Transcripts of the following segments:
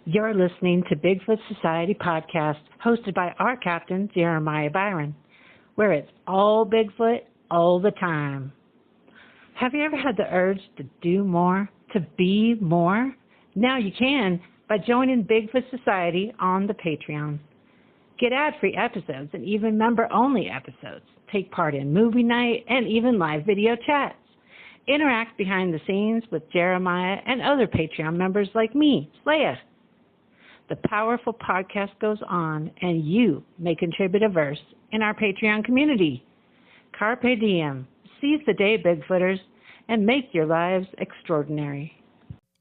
You're listening to Bigfoot Society podcast, hosted by our captain, Jeremiah Byron, where it's all Bigfoot all the time. Have you ever had the urge to do more, to be more? Now you can by joining Bigfoot Society on the Patreon. Get ad-free episodes and even member-only episodes. Take part in movie night and even live video chats. Interact behind the scenes with Jeremiah and other Patreon members like me, Leia. The powerful podcast goes on, and you may contribute a verse in our Patreon community. Carpe diem. Seize the day, Bigfooters, and make your lives extraordinary.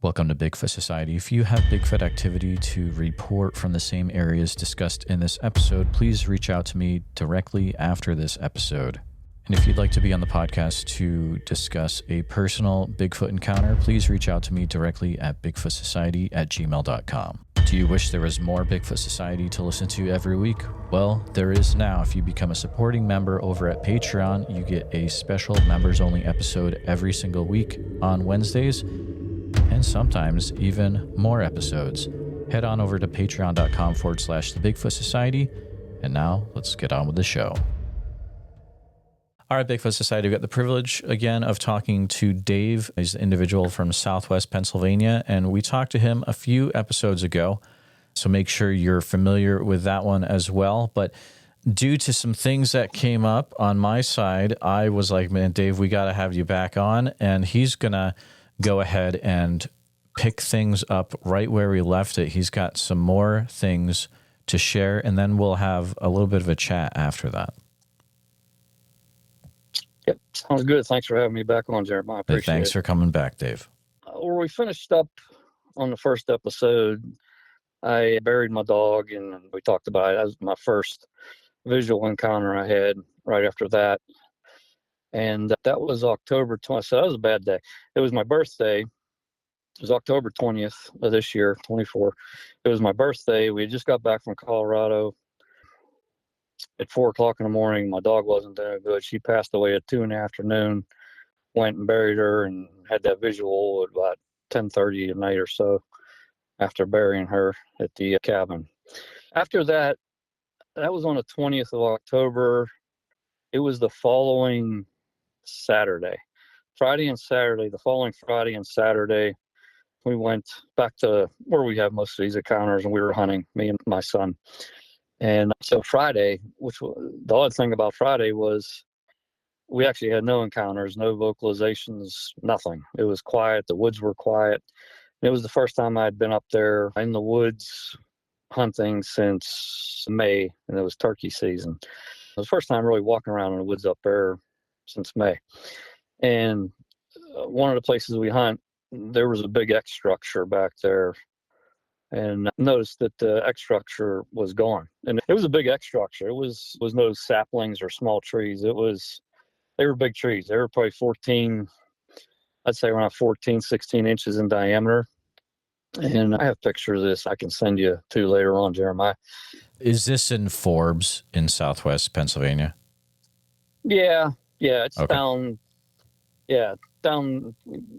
Welcome to Bigfoot Society. If you have Bigfoot activity to report from the same areas discussed in this episode, please reach out to me directly after this episode. And if you'd like to be on the podcast to discuss a personal Bigfoot encounter, please reach out to me directly at bigfootsociety@gmail.com. Do you wish there was more Bigfoot Society to listen to every week? Well, there is now. If you become a supporting member over at Patreon, you get a special members-only episode every single week on Wednesdays, and sometimes even more episodes. Head on over to patreon.com/The Bigfoot Society. And now let's get on with the show. All right, Bigfoot Society, we've got the privilege again of talking to Dave. He's an individual from Southwest Pennsylvania, and we talked to him a few episodes ago. So make sure you're familiar with that one as well. But due to some things that came up on my side, I was like, man, Dave, we got to have you back on. And he's going to go ahead and pick things up right where we left it. He's got some more things to share, and then we'll have a little bit of a chat after that. Yep, sounds good. Thanks for having me back on, Jeremiah. I appreciate Thanks for coming back, Dave. Where we finished up on the first episode, I buried my dog, and we talked about it. That was my first visual encounter I had right after that. And that was October 20th. So that was a bad day. It was my birthday. It was October 20th of this year, 24. It was my birthday. We had just got back from Colorado. At 4 o'clock in the morning, my dog wasn't doing good. She passed away at 2 in the afternoon. Went and buried her and had that visual at about 10:30 at night or so after burying her at the cabin. After that, that was on the 20th of October. It was the following Saturday. Friday and Saturday, the following Friday and Saturday, we went back to where we have most of these encounters, and we were hunting, me and my son. And so Friday, the odd thing about Friday was we actually had no encounters, no vocalizations, nothing. It was quiet. The woods were quiet. And it was the first time I'd been up there in the woods hunting since May, and it was turkey season. It was the first time really walking around in the woods up there since May. And one of the places we hunt, there was a big X structure back there. And I noticed that the X structure was gone. And it was a big X structure. It was no saplings or small trees. They were big trees. They were probably 14, I'd say around 14, 16 inches in diameter. And I have pictures of this I can send you to later on, Jeremiah. Is this in Forbes in Southwest Pennsylvania? Yeah, it's okay. down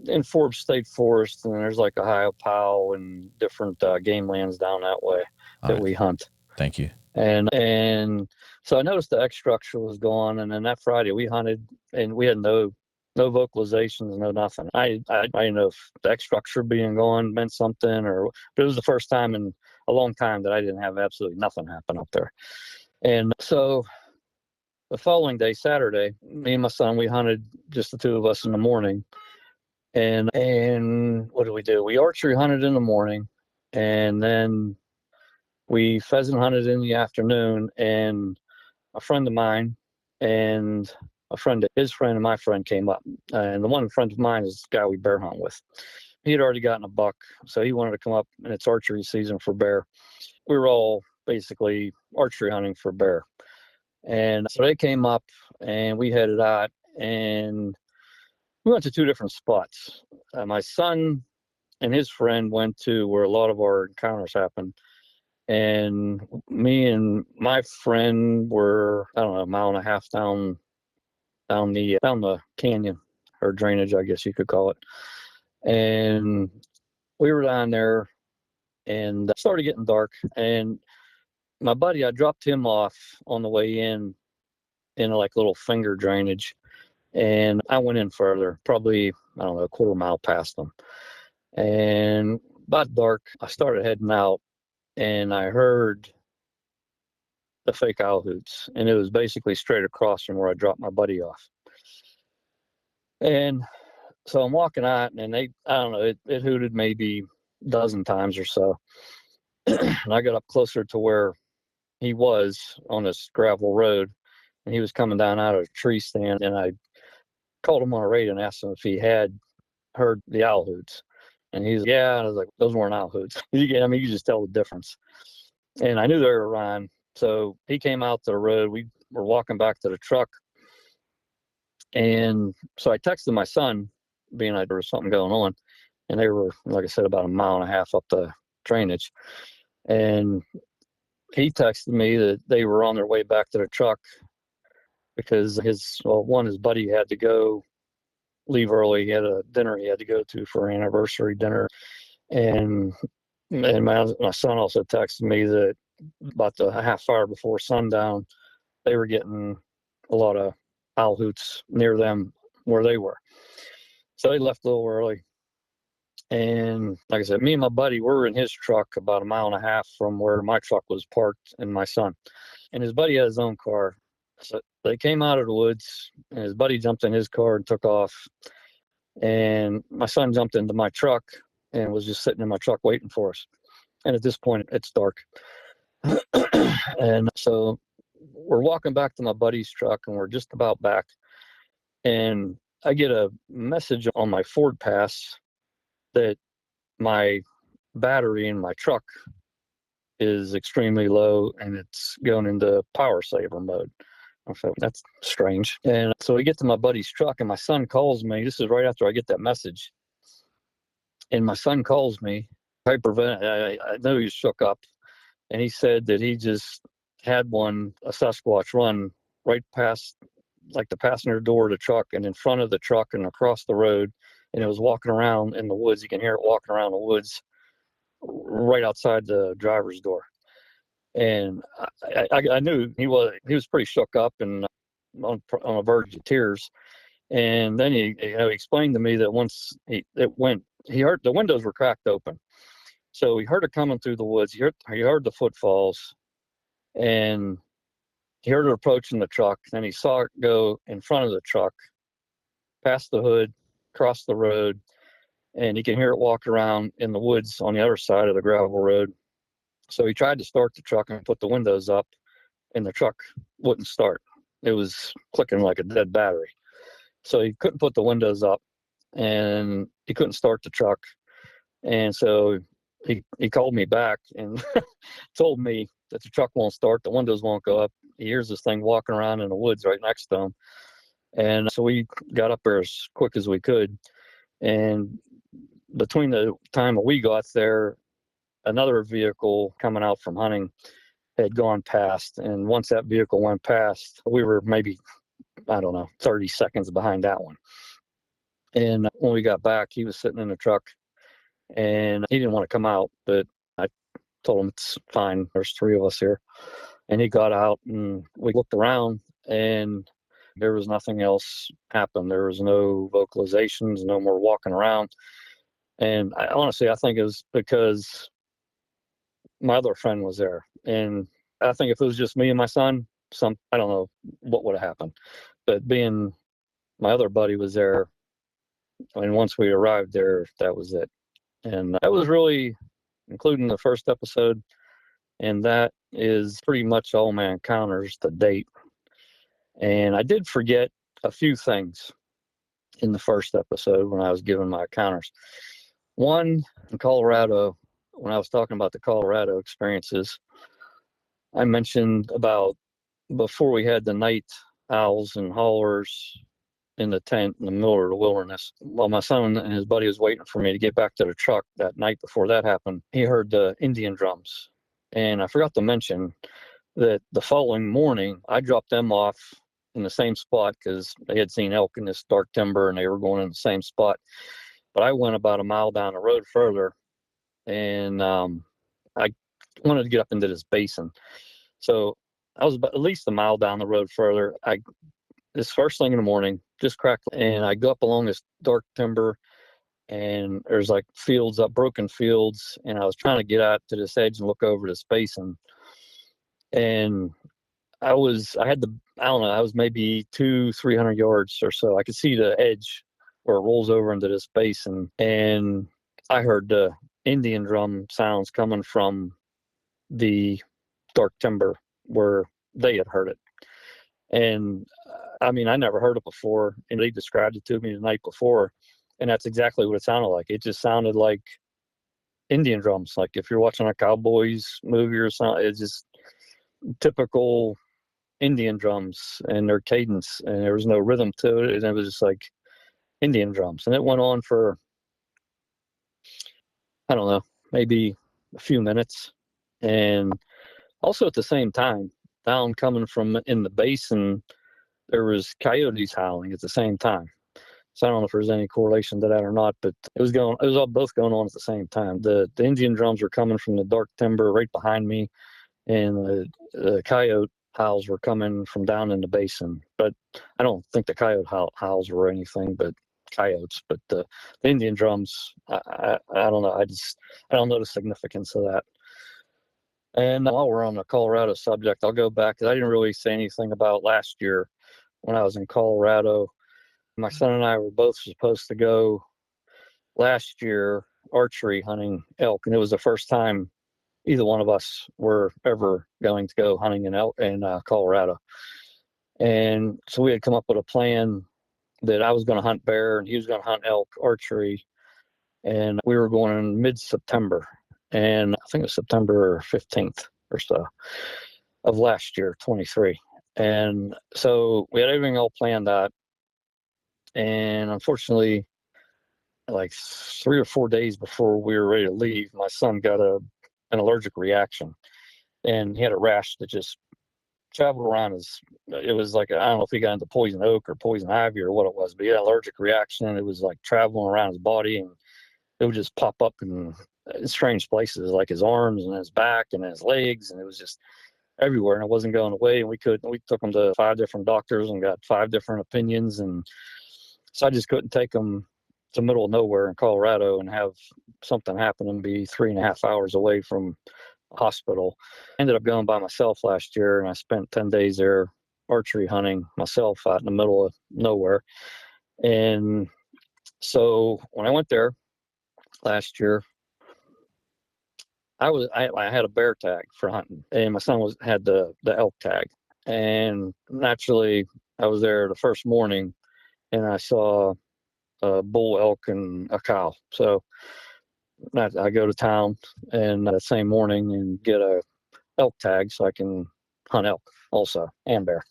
in Forbes State Forest, and there's like Ohio Powell and different game lands down that way that we hunt. Thank you. And so I noticed the X structure was gone, and then that Friday we hunted, and we had no vocalizations, no nothing. I didn't know if the X structure being gone meant something, but it was the first time in a long time that I didn't have absolutely nothing happen up there. And so the following day, Saturday, me and my son, we hunted just the two of us in the morning. And what did we do? We archery hunted in the morning, and then we pheasant hunted in the afternoon. And a friend of mine and his friend and my friend came up. And the one friend of mine is the guy we bear hunt with. He had already gotten a buck, so he wanted to come up, and it's archery season for bear. We were all basically archery hunting for bear. And so they came up, and we headed out, and we went to two different spots. My son and his friend went to where a lot of our encounters happened. And me and my friend were, I don't know, a mile and a half down the canyon, or drainage, I guess you could call it. And we were down there and it started getting dark. And my buddy, I dropped him off on the way in like little finger drainage. And I went in further, probably, I don't know, a quarter mile past them. And about dark, I started heading out, and I heard the fake owl hoots. And it was basically straight across from where I dropped my buddy off. And so I'm walking out, and I don't know, it hooted maybe a dozen times or so. And I got up closer to where he was on this gravel road, and he was coming down out of a tree stand, and I called him on a radio and asked him if he had heard the owl hoots. And he's, yeah. And I was like, those weren't owl hoots. You can just tell the difference. And I knew they were around. So he came out to the road. We were walking back to the truck. And so I texted my son, being like there was something going on. And they were, like I said, about a mile and a half up the drainage. And he texted me that they were on their way back to the truck because his buddy had to go leave early. He had a dinner he had to go to for an anniversary dinner. And my son also texted me that about the half hour before sundown, they were getting a lot of owl hoots near them where they were. So they left a little early. And like I said, me and my buddy were in his truck about a mile and a half from where my truck was parked and my son. And his buddy had his own car. So they came out of the woods, and his buddy jumped in his car and took off. And my son jumped into my truck and was just sitting in my truck waiting for us. And at this point, it's dark. And so we're walking back to my buddy's truck, and we're just about back. And I get a message on my Ford Pass that my battery in my truck is extremely low and it's going into power saver mode. I thought, that's strange. And so we get to my buddy's truck, and my son calls me. This is right after I get that message. And my son calls me, hyperventilating. I know he shook up. And he said that he just had a Sasquatch run right past, like, the passenger door of the truck and in front of the truck and across the road. And it was walking around in the woods. You can hear it walking around the woods right outside the driver's door. And I knew he was pretty shook up and on a verge of tears. And then he explained to me that once he heard the windows were cracked open. So he heard it coming through the woods. He heard the footfalls, and he heard it approaching the truck. Then he saw it go in front of the truck, past the hood, across the road, and he can hear it walk around in the woods on the other side of the gravel road. So he tried to start the truck and put the windows up, and the truck wouldn't start. It was clicking like a dead battery. So he couldn't put the windows up, and he couldn't start the truck. And so he called me back and told me that the truck won't start, the windows won't go up. He hears this thing walking around in the woods right next to him. And so we got up there as quick as we could. And between the time that we got there, another vehicle coming out from hunting had gone past. And once that vehicle went past, we were maybe, 30 seconds behind that one. And when we got back, he was sitting in the truck, and he didn't want to come out, but I told him it's fine. There's three of us here. And he got out, and we looked around, and there was nothing else happened. There was no vocalizations, no more walking around. And I think it was because my other friend was there. And I think if it was just me and my son, I don't know what would have happened. But being my other buddy was there, and once we arrived there, that was it. And that was really, including the first episode, and that is pretty much all my encounters to date. And I did forget a few things in the first episode when I was giving my encounters. One, in Colorado, when I was talking about the Colorado experiences, I mentioned about before we had the night owls and haulers in the tent in the middle of the wilderness. While my son and his buddy was waiting for me to get back to the truck that night before that happened, he heard the Indian drums. And I forgot to mention that the following morning, I dropped them off in the same spot because they had seen elk in this dark timber and they were going in the same spot. But I went about a mile down the road further, and I wanted to get up into this basin. So I was about at least a mile down the road further. This first thing in the morning, just cracked, and I go up along this dark timber, and there's like fields up, broken fields, and I was trying to get out to this edge and look over this basin, and I don't know, I was maybe 200-300 yards or so. I could see the edge where it rolls over into this basin, and I heard the Indian drum sounds coming from the dark timber where they had heard it. And I mean, I never heard it before, and they described it to me the night before, and that's exactly what it sounded like. It just sounded like Indian drums. Like if you're watching a Cowboys movie or something, it's just typical Indian drums and their cadence, and there was no rhythm to it, and it was just like Indian drums. And it went on for, I don't know, maybe a few minutes. And also at the same time, down coming from in the basin, there was coyotes howling at the same time. So I don't know if there's any correlation to that or not, but it was all both going on at the same time. The Indian drums were coming from the dark timber right behind me, and the coyote howls were coming from down in the basin. But I don't think the coyote howls were anything but coyotes. But the Indian drums, I don't know. I don't know the significance of that. And while we're on the Colorado subject, I'll go back, because I didn't really say anything about last year when I was in Colorado. My son and I were both supposed to go last year archery hunting elk, and it was the first time either one of us were ever going to go hunting in elk in Colorado. And so we had come up with a plan that I was going to hunt bear and he was going to hunt elk archery, and we were going in mid-September. And I think it was September 15th or so of last year, 23. And so we had everything all planned out. And unfortunately, like 3 or 4 days before we were ready to leave, my son got an allergic reaction. And he had a rash that just traveled around it was like, I don't know if he got into poison oak or poison ivy or what it was, but he had an allergic reaction. It was like traveling around his body, and it would just pop up in strange places, like his arms and his back and his legs, and it was just everywhere, and it wasn't going away. And we took him to 5 different doctors and got 5 different opinions, and so I just couldn't take him to the middle of nowhere in Colorado and have something happen and be 3.5 hours away from a hospital. I ended up going by myself last year, and I spent 10 days there archery hunting myself out in the middle of nowhere. And so when I went there last year, I had a bear tag for hunting, and my son had the elk tag. And naturally, I was there the first morning, and I saw a bull elk and a cow. So I go to town and that same morning and get a elk tag so I can hunt elk also, and bear.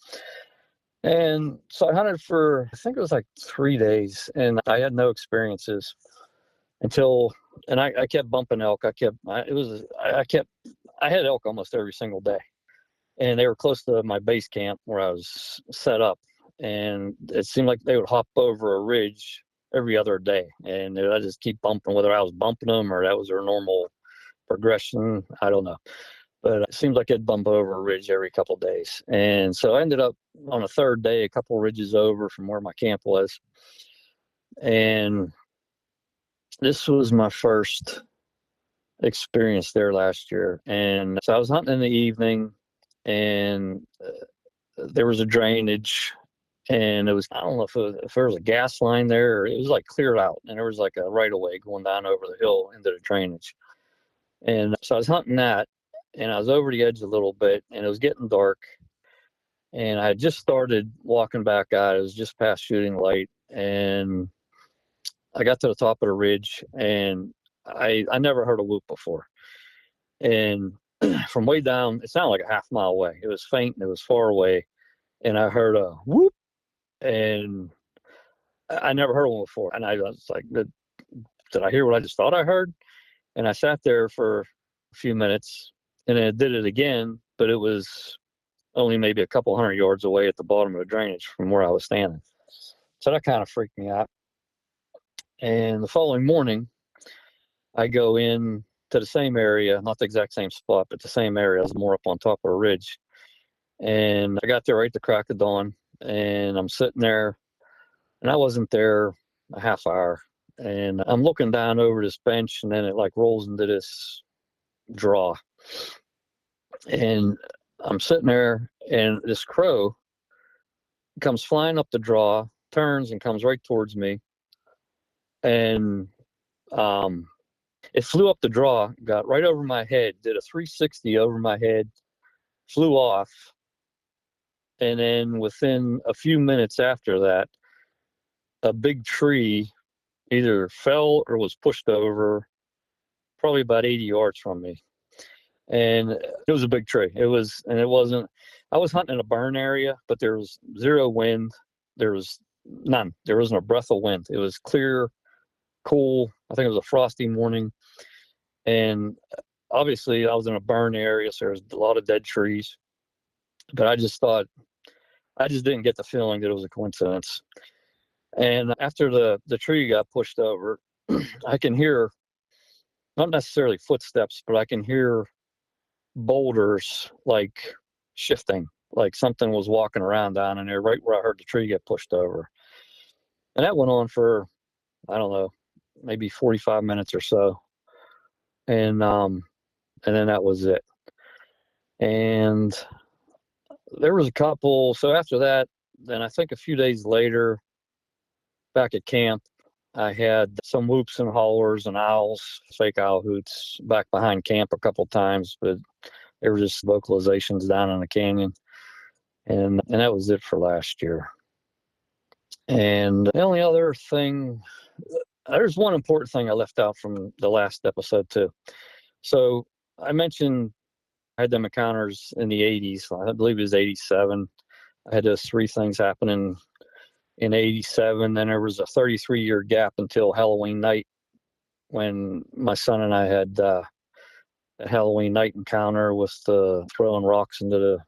And so I hunted for, I think it was like 3 days, and I had no experiences until, and I kept bumping elk. I had elk almost every single day, and they were close to my base camp where I was set up, and it seemed like they would hop over a ridge every other day, and I just keep bumping, whether I was bumping them or that was their normal progression, I don't know. But it seems like it'd bump over a ridge every couple of days. And so I ended up on the 3rd day, a couple of ridges over from where my camp was. And this was my first experience there last year. And so I was hunting in the evening, and there was a drainage, and it was, I don't know if there was a gas line there, or it was like cleared out, and there was like a right of way going down over the hill into the drainage. And so I was hunting that, and I was over the edge a little bit, and it was getting dark, and I had just started walking back out. It was just past shooting light, and I got to the top of the ridge, and I never heard a whoop before. And from way down, it sounded like a half mile away. It was faint and it was far away, and I heard a whoop, and I never heard one before. And I was like, did I hear what I just thought I heard? And I sat there for a few minutes, and then it did it again, but it was only maybe a couple 100 yards away at the bottom of the drainage from where I was standing. So that kind of freaked me out. And the following morning, I go in to the same area, not the exact same spot, but the same area. I was more up on top of a ridge. And I got there right at the crack of dawn, and I'm sitting there, and I wasn't there a half hour. And I'm looking down over this bench, and then it like rolls into this draw. And I'm sitting there, and this crow comes flying up the draw, turns and comes right towards me. And it flew up the draw, got right over my head, did a 360 over my head, flew off. And then within a few minutes after that, a big tree either fell or was pushed over, probably about 80 yards from me. And it was a big tree. I was hunting in a burn area, but there was zero wind. There was none. There wasn't a breath of wind. It was clear, cool. I think it was a frosty morning. And obviously I was in a burn area, so there's a lot of dead trees. But I just didn't get the feeling that it was a coincidence. And after the tree got pushed over, I can hear, not necessarily footsteps, but I can hear boulders like shifting, like something was walking around down in there right where I heard the tree get pushed over. And that went on for, I don't know, maybe 45 minutes or so. And then that was it. And there was a couple. So after that, then I think a few days later, back at camp, I had some whoops and hollers and owls, fake owl hoots, back behind camp a couple times, but they were just vocalizations down in the canyon. And that was it for last year. And the only other thing, there's one important thing I left out from the last episode too. So I mentioned I had them encounters in the 80s. I believe it was 87. I had those three things happening in 87. Then there was a 33-year gap until Halloween night when my son and I had a Halloween night encounter with throwing rocks into the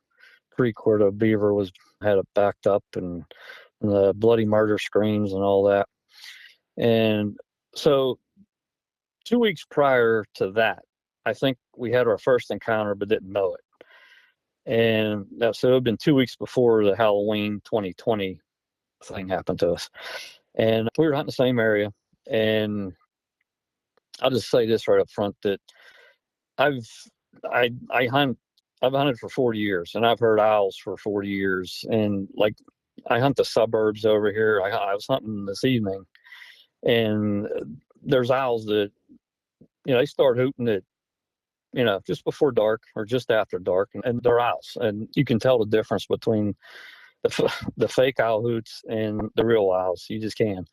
creek where the beaver had it backed up, and the bloody murder screams and all that. And so 2 weeks prior to that, I think we had our first encounter but didn't know it. And so it had been 2 weeks before the Halloween 2020 thing happened to us. And we were hunting the same area. And I'll just say this right up front, that I've hunted for 40 years, and I've heard owls for 40 years. And like, I hunt the suburbs over here. I was hunting this evening, and there's owls that, they start hooting at, just before dark or just after dark, and they're owls. And you can tell the difference between the fake owl hoots and the real owls. You just can.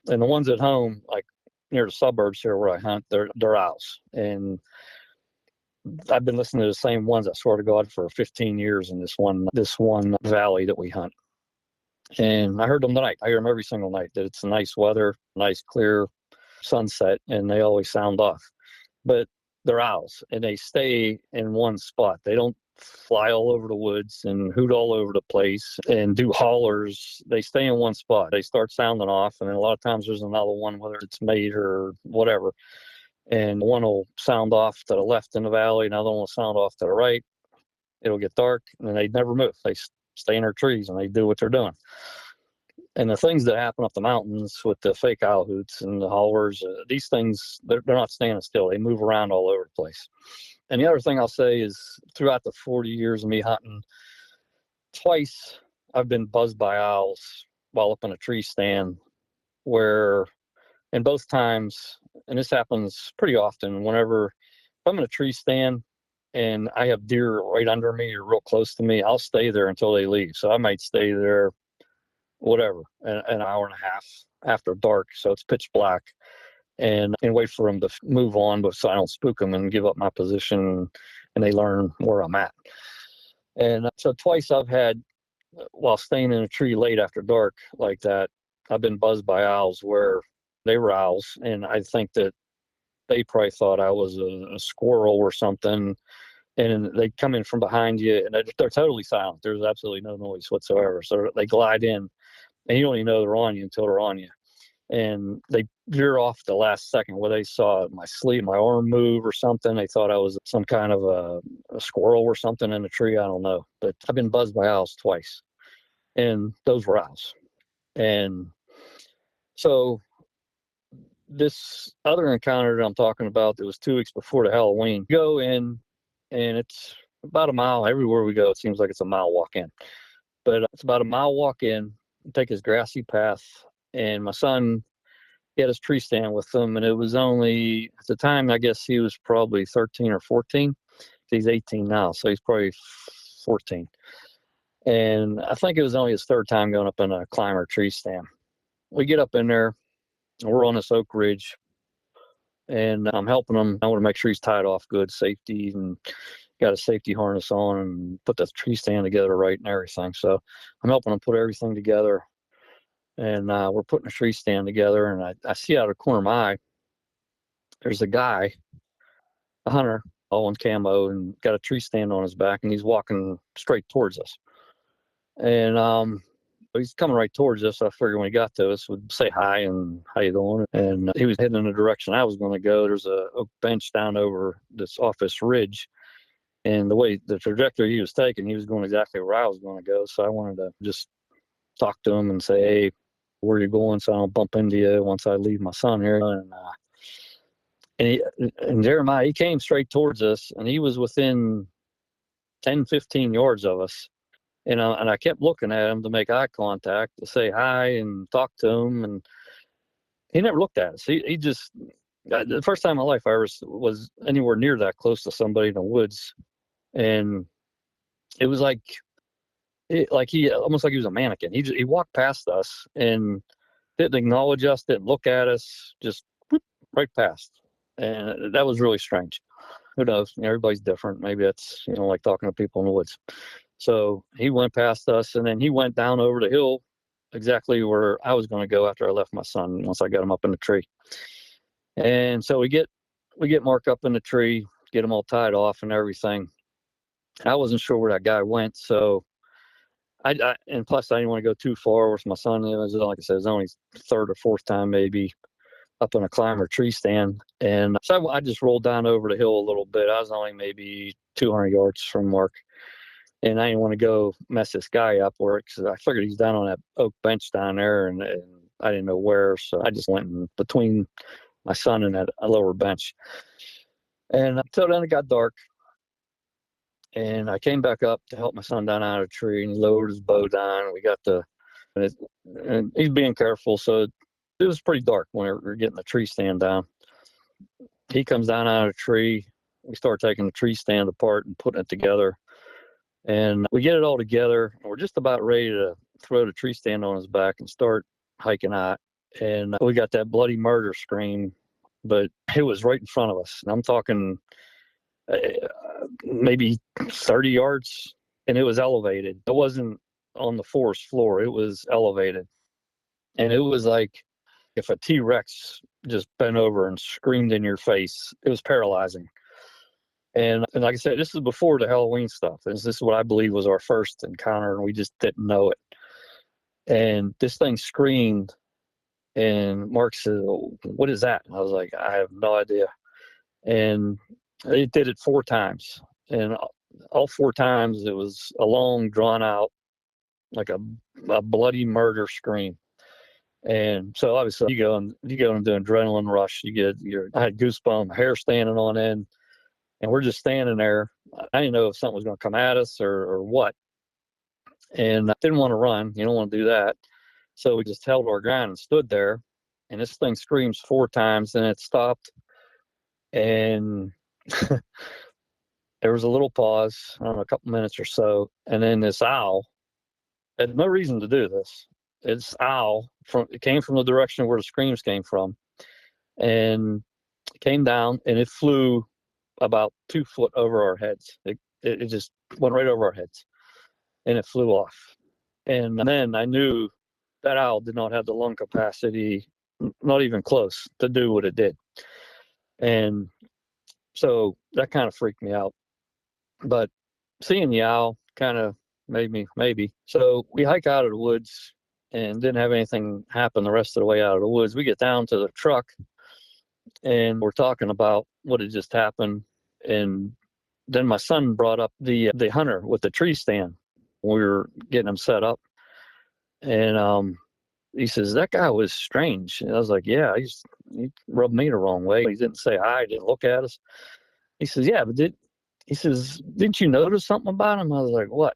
And the ones at home, like near the suburbs here where I hunt, they're owls. And I've been listening to the same ones, I swear to God, for 15 years in this one valley that we hunt. And I heard them tonight. I hear them every single night, that it's nice weather, nice clear sunset, and they always sound off. But they're owls, and they stay in one spot. They don't fly all over the woods and hoot all over the place and do hollers. They stay in one spot. They start sounding off, and then a lot of times there's another one, whether it's mate or whatever. And one will sound off to the left in the valley, another one will sound off to the right. It'll get dark, and they never move. They stay in their trees, and they do what they're doing. And the things that happen up the mountains with the fake owl hoots and the hollers, these things, they're not standing still. They move around all over the place. And the other thing I'll say is, throughout the 40 years of me hunting, twice I've been buzzed by owls while up in a tree stand, and both times, and this happens pretty often, whenever I'm in a tree stand and I have deer right under me or real close to me, I'll stay there until they leave. So I might stay there, whatever, an hour and a half after dark, so it's pitch black, and wait for them to move on, but so I don't spook them and give up my position, and they learn where I'm at. And so twice I've had, while staying in a tree late after dark like that, I've been buzzed by owls where they were owls, and I think that they probably thought I was a squirrel or something, and they come in from behind you, and they're totally silent. There's absolutely no noise whatsoever. So they glide in, and you don't even know they're on you until they're on you. and they veer off the last second where they saw my arm move or something. They thought I was some kind of a squirrel or something in a tree. I don't know. But I've been buzzed by owls twice, and those were owls. And so this other encounter that I'm talking about, that was 2 weeks before the Halloween, go in, and it's about a mile. Everywhere we go, it seems like it's a mile walk in. But it's about a mile walk in, take his grassy path, and my son, he had his tree stand with him, and it was only, at the time, I guess he was probably 13 or 14. He's 18 now, so he's probably 14. And I think it was only his 3rd time going up in a climber tree stand. We get up in there, and we're on this oak ridge, and I'm helping him. I want to make sure he's tied off good, safety, and got a safety harness on, and put the tree stand together right and everything. So I'm helping him put everything together, and we're putting a tree stand together, and I see out of the corner of my eye, there's a guy, a hunter, all in camo, and got a tree stand on his back, and he's walking straight towards us. And he's coming right towards us. I figured when he got to us, would say hi and how you doing. And he was heading in the direction I was going to go. There's a oak bench down over this office ridge, and the trajectory he was taking, he was going exactly where I was going to go. So I wanted to just talk to him and say, hey, where you going, so I don't bump into you once I leave my son here. And Jeremiah, he came straight towards us, and he was within 10, 15 yards of us. And I kept looking at him to make eye contact, to say hi and talk to him. And he never looked at us. He just, the first time in my life I ever was anywhere near that close to somebody in the woods. And it was like he almost like he was a mannequin. He walked past us and didn't acknowledge us, didn't look at us, just whoop, right past. And that was really strange. Who knows? Everybody's different. Maybe that's, like talking to people in the woods. So he went past us, and then he went down over the hill exactly where I was going to go after I left my son, once I got him up in the tree. And so we get Mark up in the tree, get him all tied off and everything. I wasn't sure where that guy went, so and plus I didn't want to go too far with my son. It was, like I said, it was only 3rd or 4th time maybe up in a climber tree stand. And so I just rolled down over the hill a little bit. I was only maybe 200 yards from Mark. And I didn't want to go mess this guy up, because I figured he's down on that oak bench down there, and I didn't know where. So I just went in between my son and that lower bench. And until then it got dark. And I came back up to help my son down out of the tree, and he lowered his bow down. We got and he's being careful. So it was pretty dark when we were getting the tree stand down. He comes down out of the tree. We start taking the tree stand apart and putting it together. And we get it all together, and we're just about ready to throw the tree stand on his back and start hiking out. And we got that bloody murder scream, but it was right in front of us. And I'm talking maybe 30 yards, and it was elevated. It wasn't on the forest floor. It was elevated. And it was like if a T-Rex just bent over and screamed in your face. It was paralyzing. And like I said, this is before the Halloween stuff. This is what I believe was our first encounter, and we just didn't know it. And this thing screamed, and Mark said, "What is that?" And I was like, "I have no idea." And it did it 4 times. And all 4 times it was a long, drawn out, like a bloody murder scream. And so obviously you go into an adrenaline rush. I had goosebumps, hair standing on end. And we're just standing there. I didn't know if something was going to come at us or what. And I didn't want to run. You don't want to do that. So we just held our ground and stood there. And this thing screams 4 times, and it stopped. And there was a little pause, I don't know, a couple minutes or so. And then this owl had no reason to do this. This owl, it came from the direction where the screams came from. And it came down, and it flew about 2 foot over our heads. It just went right over our heads, and it flew off. And then I knew that owl did not have the lung capacity, not even close, to do what it did. And so that kind of freaked me out. But seeing the owl kind of made me maybe. So we hike out of the woods, and didn't have anything happen the rest of the way out of the woods. We get down to the truck, and we're talking about what had just happened. And then my son brought up the hunter with the tree stand. We were getting him set up, and he says, that guy was strange. And I was like, yeah, he rubbed me the wrong way. He didn't say hi, didn't look at us. He says, yeah, but didn't you notice something about him? I was like, what?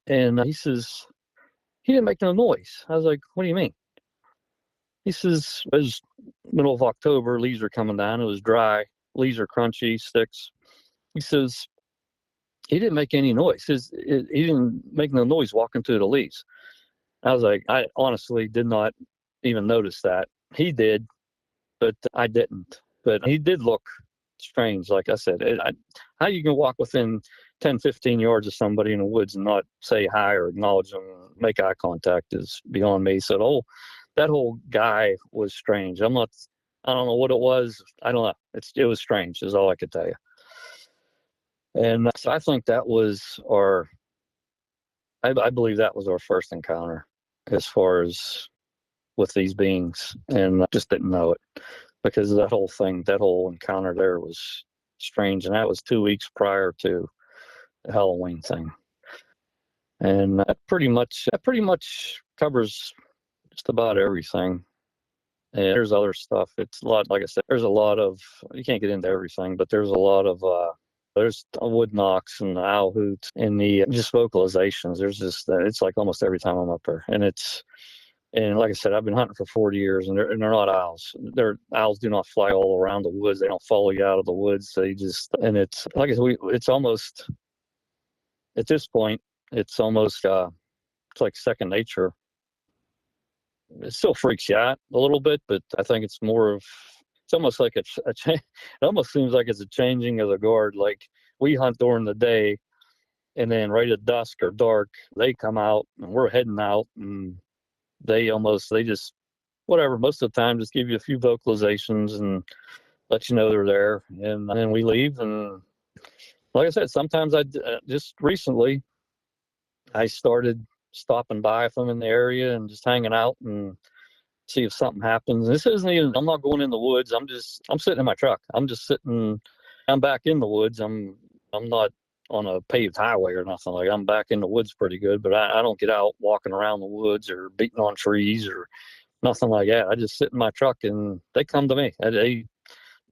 And he says, he didn't make no noise. I was like, what do you mean? He says, it was middle of October, leaves were coming down. It was dry. Leaves are crunchy, sticks. He says, he didn't make any noise. He didn't make no noise walking through the leaves. I was like, I honestly did not even notice that. He did, but I didn't. But he did look strange, like I said. How you can walk within 10, 15 yards of somebody in the woods and not say hi or acknowledge them, make eye contact is beyond me. So that whole guy was strange. I don't know what it was. I don't know. It was strange is all I could tell you. And so I think that was I believe that was our first encounter as far as with these beings, and I just didn't know it because that whole encounter there was strange. And that was 2 weeks prior to the Halloween thing. And that pretty much covers just about everything. And there's other stuff. It's a lot, like I said, there's a lot of, you can't get into everything, but there's a lot of, there's wood knocks and owl hoots and the just vocalizations. There's just, it's like almost every time I'm up there. And like I said, I've been hunting for 40 years and they're not owls. Owls do not fly all around the woods. They don't follow you out of the woods. It's, like I said, it's almost, at this point, it's almost, it's like second nature. It still freaks you out a little bit, but I think it's almost like it almost seems like it's a changing of the guard. Like we hunt during the day and then right at dusk or dark, they come out and we're heading out and they just, whatever, most of the time just give you a few vocalizations and let you know they're there. And then we leave. And like I said, sometimes just recently I started stopping by if I'm in the area and just hanging out and see if something happens. This isn't even, I'm not going in the woods. I'm sitting in my truck. I'm back in the woods. I'm not on a paved highway or nothing. Like I'm back in the woods pretty good, but I don't get out walking around the woods or beating on trees or nothing like that. I just sit in my truck and they come to me. I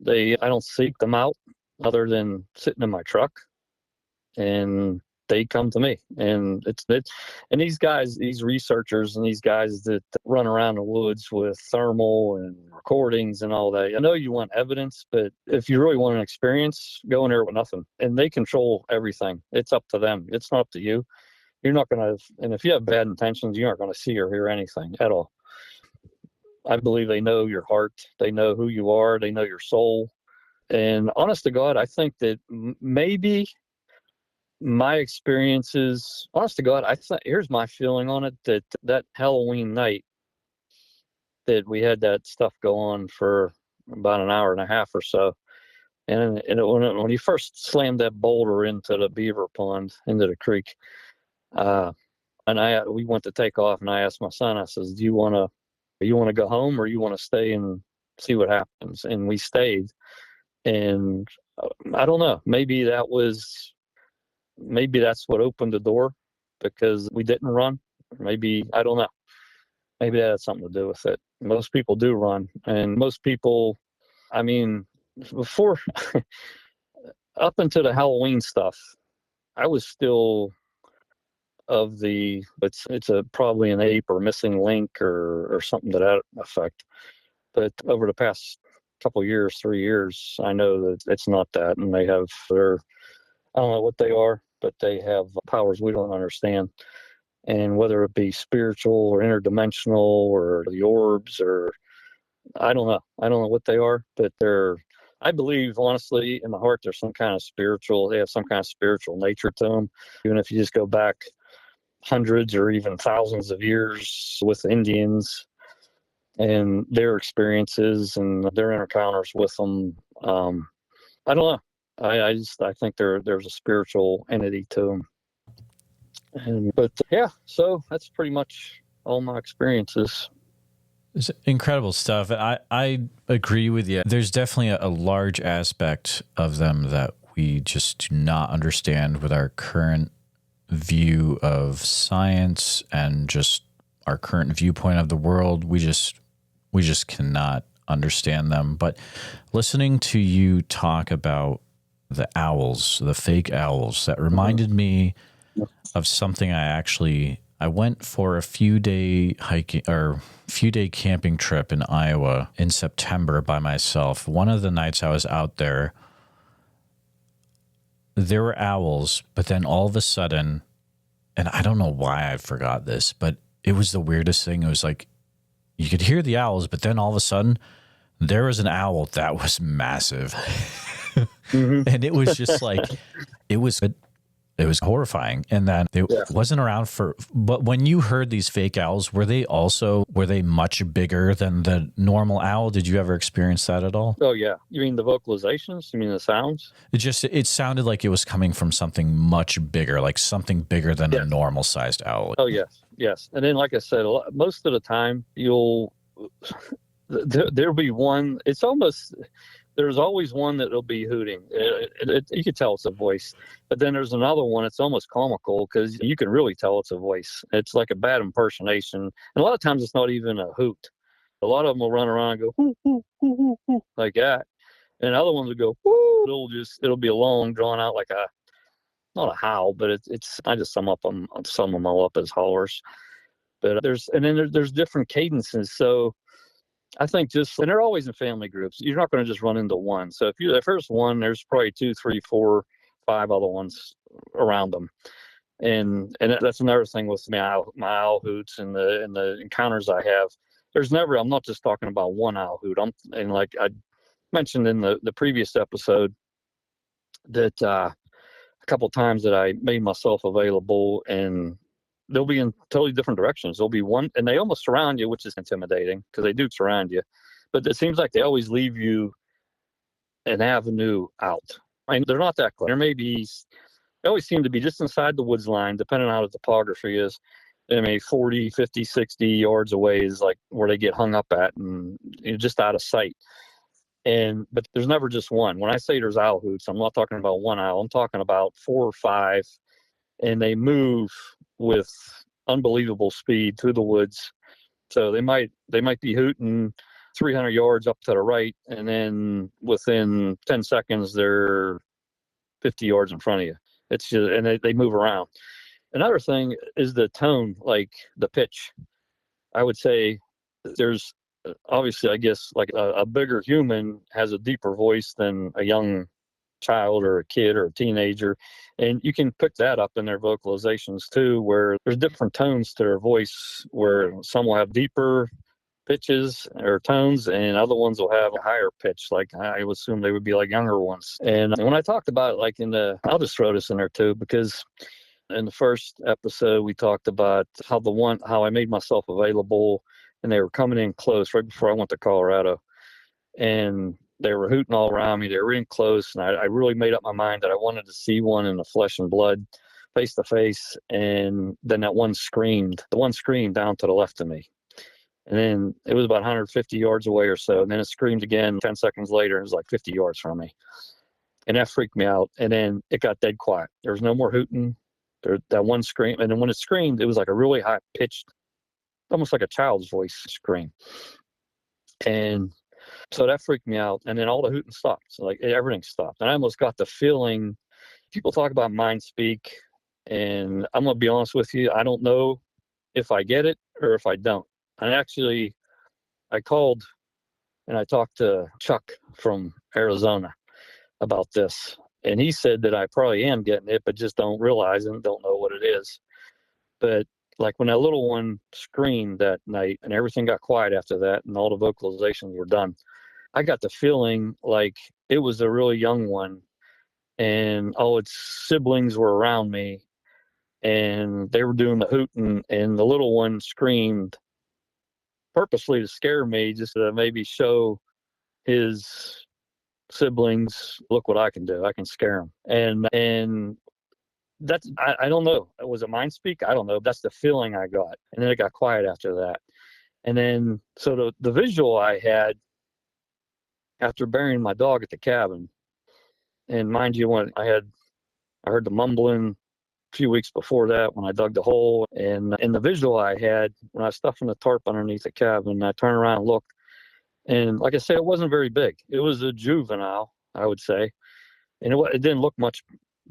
don't seek them out other than sitting in my truck, and they come to me. And and these guys, these researchers and these guys that run around the woods with thermal and recordings and all that, I know you want evidence, but if you really want an experience, go in there with nothing. And they control everything. It's up to them. It's not up to you. You're not going to, and if you have bad intentions, you aren't going to see or hear anything at all. I believe they know your heart. They know who you are. They know your soul. And honest to God, I think that maybe my experiences, honest to God, here's my feeling on it, that Halloween night that we had that stuff go on for about an hour and a half or so. And when you first slammed that boulder into the beaver pond, into the creek, and we went to take off, and I asked my son, I says, do you want to go home or you want to stay and see what happens? And we stayed. And I don't know, maybe that's what opened the door because we didn't run. Maybe, I don't know. Maybe that had something to do with it. Most people do run. And most people, I mean, before, up into the Halloween stuff, I was still of it's probably an ape or missing link or something to that effect. But over the past couple years, 3 years, I know that it's not that. And they have I don't know what they are, but they have powers we don't understand. And whether it be spiritual or interdimensional or the orbs or I don't know what they are, but I believe honestly in my heart, there's some kind of they have some kind of spiritual nature to them. Even if you just go back hundreds or even thousands of years with Indians and their experiences and their encounters with them. I don't know. I think there's a spiritual entity to them. But yeah, so that's pretty much all my experiences. It's incredible stuff. I agree with you. There's definitely a large aspect of them that we just do not understand with our current view of science and just our current viewpoint of the world. We just cannot understand them. But listening to you talk about the owls, the fake owls, that reminded me of something I went for a few-day camping trip in Iowa in September by myself. One of the nights I was out there were owls, but then all of a sudden, and I don't know why I forgot this, but it was the weirdest thing. It was like you could hear the owls, but then all of a sudden there was an owl that was massive. And it was just like, it was horrifying. And then it wasn't around but when you heard these fake owls, were they much bigger than the normal owl? Did you ever experience that at all? Oh yeah. You mean the vocalizations? You mean the sounds? It sounded like it was coming from something much bigger, like something bigger than a normal sized owl. Oh yes. Yes. And then, like I said, most of the time there'll be one, there's always one that'll be hooting. You can tell it's a voice. But then there's another one, it's almost comical because you can really tell it's a voice. It's like a bad impersonation. And a lot of times it's not even a hoot. A lot of them will run around and go, hoo, hoo, hoo, hoo, hoo, like that. And other ones will go, whoo. It'll be a long, drawn out, like not a howl, but I just sum them all up as hollers. But there's different cadences. So I think and they're always in family groups. You're not going to just run into one. So if there's one, there's probably 2, 3, 4, 5 other ones around them. And that's another thing with my owl hoots and the encounters I have. I'm not just talking about one owl hoot. And like I mentioned in the previous episode that a couple of times that I made myself available, and they'll be in totally different directions. There'll be one, and they almost surround you, which is intimidating because they do surround you. But it seems like they always leave you an avenue out. I mean, they're not that close. They always seem to be just inside the woods line, depending on how the topography is. I mean, 40, 50, 60 yards away is like where they get hung up at, and just out of sight. But there's never just one. When I say there's owl hoots, I'm not talking about one owl. I'm talking about 4 or 5, and they move with unbelievable speed through the woods. So they might be hooting 300 yards up to the right, and then within 10 seconds they're 50 yards in front of you. It's just, and they move around. Another thing is the tone, like the pitch. I would say there's obviously, I guess, like a bigger human has a deeper voice than a young child or a kid or a teenager, and you can pick that up in their vocalizations too, where there's different tones to their voice, where some will have deeper pitches or tones and other ones will have a higher pitch. Like I would assume they would be like younger ones. And when I talked about it, like I'll just throw this in there too, because in the first episode we talked about how I made myself available, and they were coming in close right before I went to Colorado, and they were hooting all around me. They were in close, and I really made up my mind that I wanted to see one in the flesh and blood, face to face. And then that one screamed. The one screamed down to the left of me. And then it was about 150 yards away or so. And then it screamed again 10 seconds later. It was like 50 yards from me. And that freaked me out. And then it got dead quiet. There was no more hooting. That one scream. And then when it screamed, it was like a really high pitched, almost like a child's voice scream. And so that freaked me out. And then all the hooting stopped. So like everything stopped. And I almost got the feeling, people talk about mind speak. And I'm going to be honest with you. I don't know if I get it or if I don't. And actually, I called and I talked to Chuck from Arizona about this. And he said that I probably am getting it, but just don't realize and don't know what it is. But like when that little one screamed that night and everything got quiet after that and all the vocalizations were done, I got the feeling like it was a really young one and all its siblings were around me and they were doing the hooting, and the little one screamed purposely to scare me, just to maybe show his siblings, look what I can do. I can scare them. And I don't know. Was it mind speak? I don't know. That's the feeling I got. And then it got quiet after that. And then, so the visual I had after burying my dog at the cabin, and mind you, when I heard the mumbling a few weeks before that when I dug the hole, and the visual I had when I was stuffing the tarp underneath the cabin, I turned around and looked, and like I said, it wasn't very big. It was a juvenile, I would say, and it didn't look much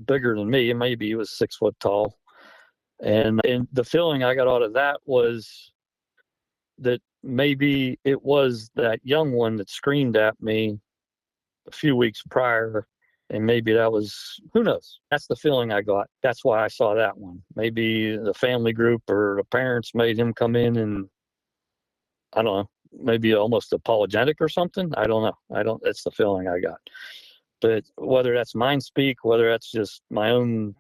bigger than me. Maybe it was 6 foot tall, and the feeling I got out of that was that maybe it was that young one that screamed at me a few weeks prior. And maybe that was, who knows? That's the feeling I got. That's why I saw that one. Maybe the family group or the parents made him come in and, I don't know, maybe almost apologetic or something. I don't know. That's the feeling I got. But whether that's mind speak, whether that's just my own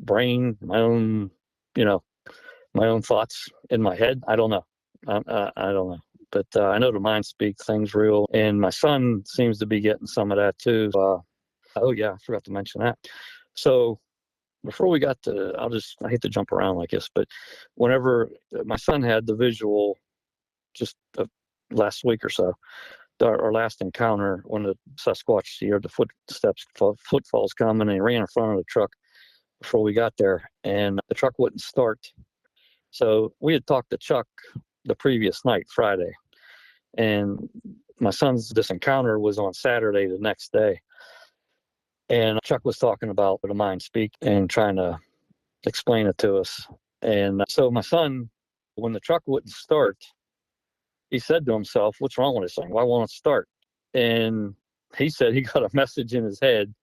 brain, my own thoughts in my head, I don't know. I don't know. But I know the mind speak thing's real. And my son seems to be getting some of that too. Oh yeah, I forgot to mention that. So before we got to, I hate to jump around like this, but whenever my son had the visual just last week or so, our last encounter, when the Sasquatch, he heard the footfalls coming, and he ran in front of the truck before we got there, and the truck wouldn't start. So we had talked to Chuck the previous night, Friday, and my this encounter was on Saturday the next day. And Chuck was talking about the mind speak and trying to explain it to us. And so my son, when the truck wouldn't start, he said to himself, "What's wrong with this thing? Why won't it start?" And he said he got a message in his head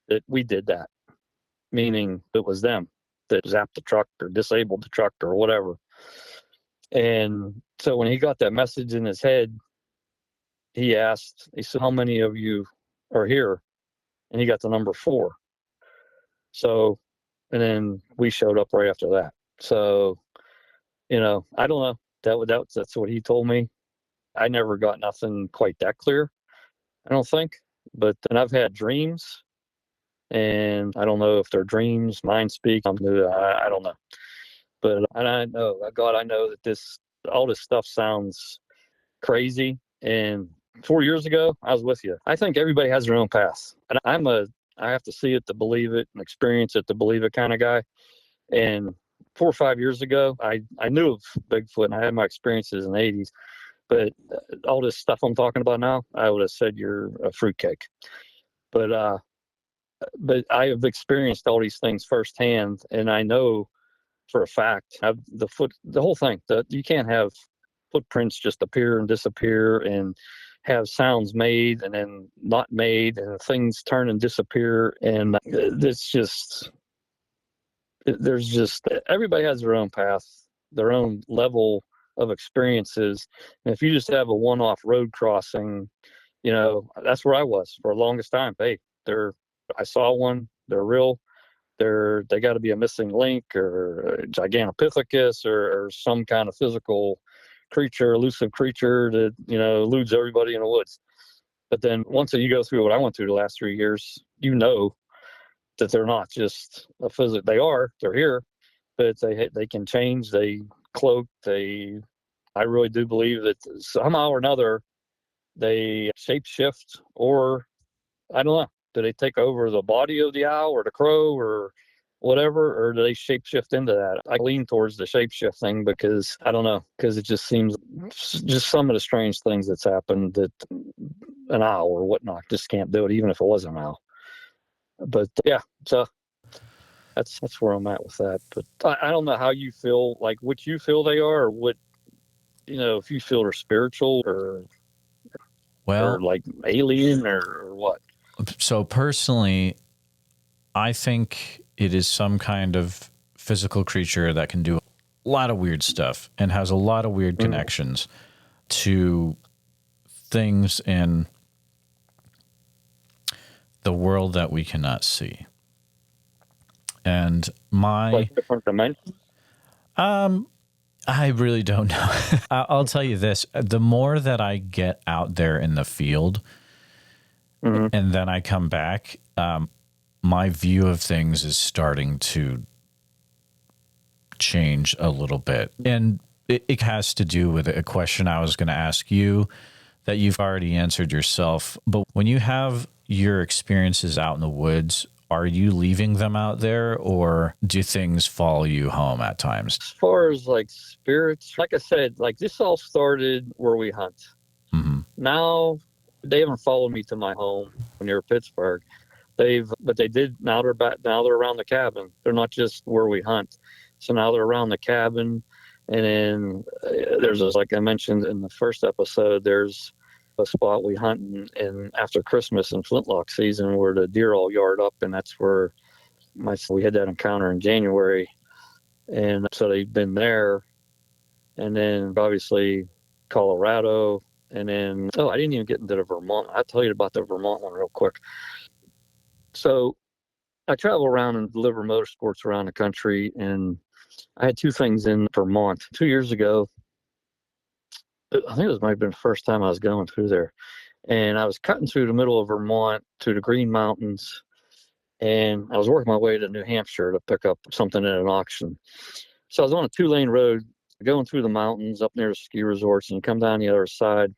that we did that, meaning it was them that zapped the truck or disabled the truck or whatever. And so when he got that message in his head, he said, "How many of you are here?" And he got the number 4. So, and then we showed up right after that. So, I don't know. That's what he told me. I never got nothing quite that clear, I don't think. But then I've had dreams, and I don't know if they're dreams, mind speak. I don't know. But I know that all this stuff sounds crazy. And 4 years ago, I was with you. I think everybody has their own path. And I have to see it to believe it and experience it to believe it kind of guy. And 4 or 5 years ago, I knew of Bigfoot, and I had my experiences in the 80s. But all this stuff I'm talking about now, I would have said you're a fruitcake. But I have experienced all these things firsthand, and I know for a fact the whole thing. You can't have footprints just appear and disappear, and have sounds made and then not made, and things turn and disappear. And everybody has their own path, their own level of experiences. And if you just have a one-off road crossing, that's where I was for the longest time. Hey, I saw one, they're real. They got to be a missing link or a Gigantopithecus or some kind of physical creature, elusive creature that eludes everybody in the woods. But then once you go through what I went through the last 3 years, that they're not just a physical. They're here, but they can change, they cloak, I really do believe that somehow or another they shapeshift, or I don't know, do they take over the body of the owl or the crow or whatever, or do they shapeshift into that? I lean towards the shapeshift thing because I don't know, because it just seems just some of the strange things that's happened that an owl or whatnot just can't do it, even if it was an owl. But yeah, so that's where I'm at with that. But I don't know how you feel, like what you feel they are, or what, if you feel they're spiritual or like alien or what. So personally, I think it is some kind of physical creature that can do a lot of weird stuff and has a lot of weird connections to things in the world that we cannot see. And like different dimensions? I really don't know. I'll tell you this. The more that I get out there in the field and then I come back, my view of things is starting to change a little bit. And it has to do with a question I was going to ask you that you've already answered yourself. But when you have your experiences out in the woods, are you leaving them out there, or do things follow you home at times? As far as like spirits, like I said, like this all started where we hunt. Mm-hmm. Now they haven't followed me to my home near Pittsburgh. But they did. Now they're back. Now they're around the cabin. They're not just where we hunt. So now they're around the cabin. And then like I mentioned in the first episode, there's a spot we hunt in after Christmas and flintlock season where the deer all yard up, and that's where we had that encounter in January, and so they've been there, and then obviously Colorado, and then I didn't even get into the Vermont. I'll tell you about the Vermont one real quick. So I travel around and deliver motorsports around the country, and I had 2 things in Vermont 2 years ago. I think might have been the first time I was going through there. And I was cutting through the middle of Vermont to the Green Mountains, and I was working my way to New Hampshire to pick up something at an auction. So I was on a 2-lane road going through the mountains up near the ski resorts, and you come down the other side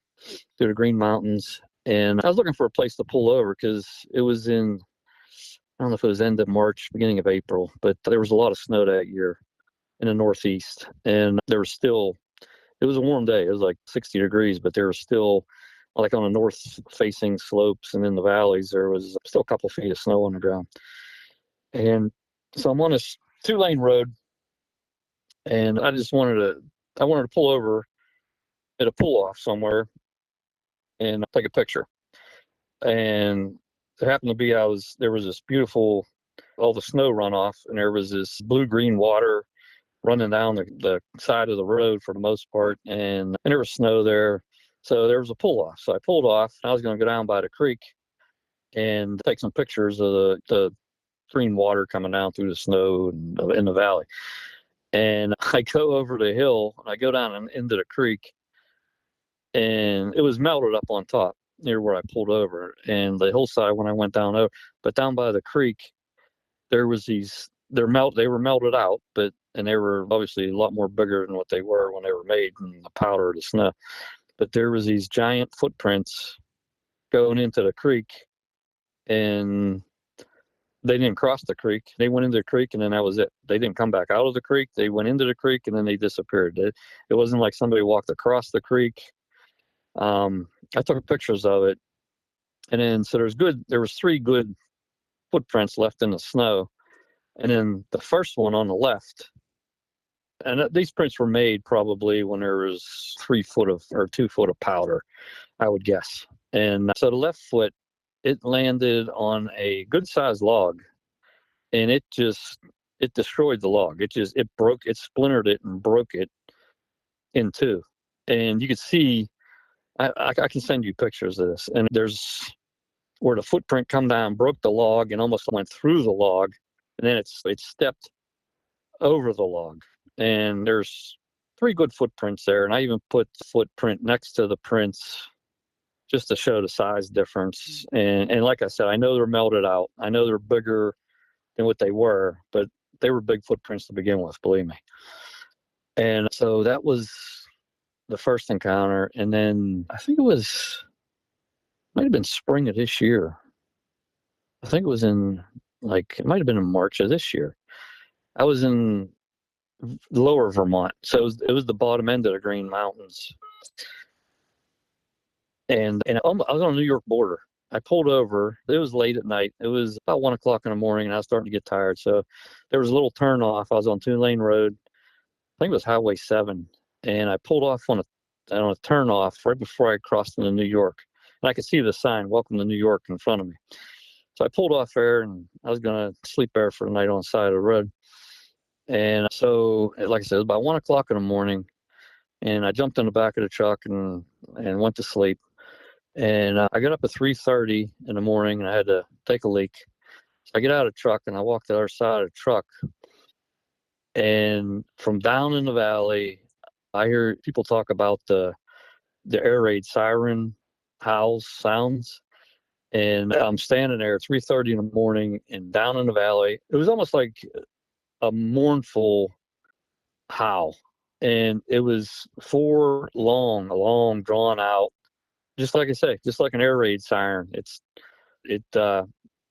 through the Green Mountains. And I was looking for a place to pull over because it was I don't know if it was end of March, beginning of April, but there was a lot of snow that year in the Northeast. And it was a warm day. It was like 60 degrees, but there was still, like on the north-facing slopes and in the valleys, there was still a couple feet of snow on the ground. And so I'm on this 2-lane road, and I wanted to pull over at a pull-off somewhere and take a picture. And there happened to be, there was this beautiful, all the snow runoff, and there was this blue-green water running down the side of the road for the most part, and there was snow there. So there was a pull-off. So I pulled off, and I was going to go down by the creek and take some pictures of the green water coming down through the snow in the valley. And I go over the hill, and I go down and into the creek, and it was melted up on top near where I pulled over. And the hillside when I went down over, but down by the creek, there was they were melted out, and they were obviously a lot more bigger than what they were when they were made in the powder or the snow. But there was these giant footprints going into the creek, and they didn't cross the creek. They went into the creek, and then that was it. They didn't come back out of the creek. They went into the creek, and then they disappeared. It wasn't like somebody walked across the creek. I took pictures of it, and then so there was 3 good footprints left in the snow, and then the first one on the left. And these prints were made probably when there was 2 foot of powder, I would guess. And so the left foot, it landed on a good sized log, and it destroyed the log. It splintered it and broke it in 2. And you could see, I can send you pictures of this. And there's where the footprint come down, broke the log, and almost went through the log. And then it stepped over the log. And there's 3 good footprints there. And I even put the footprint next to the prints just to show the size difference. And like I said, I know they're melted out. I know they're bigger than what they were, but they were big footprints to begin with, believe me. And so that was the first encounter. And then I think might have been spring of this year. I think it was it might have been in March of this year. I was in lower Vermont. So it was the bottom end of the Green Mountains. And I was on the New York border. I pulled over. It was late at night. It was about 1 o'clock in the morning, and I was starting to get tired. So there was a little turn off. I was on 2-lane road. I think it was Highway 7. And I pulled off on a turn off right before I crossed into New York. And I could see the sign, "Welcome to New York," in front of me. So I pulled off there, and I was going to sleep there for the night on the side of the road. And so, like I said, it was about 1 o'clock in the morning, and I jumped in the back of the truck and went to sleep. And I got up at 3:30 in the morning, and I had to take a leak. So I get out of the truck, and I walk to the other side of the truck. And from down in the valley, I hear people talk about the air raid siren howls, sounds. And I'm standing there at 3:30 in the morning and down in the valley. It was almost like a mournful howl. And it was four long, drawn out, just like I say, just like an air raid siren. It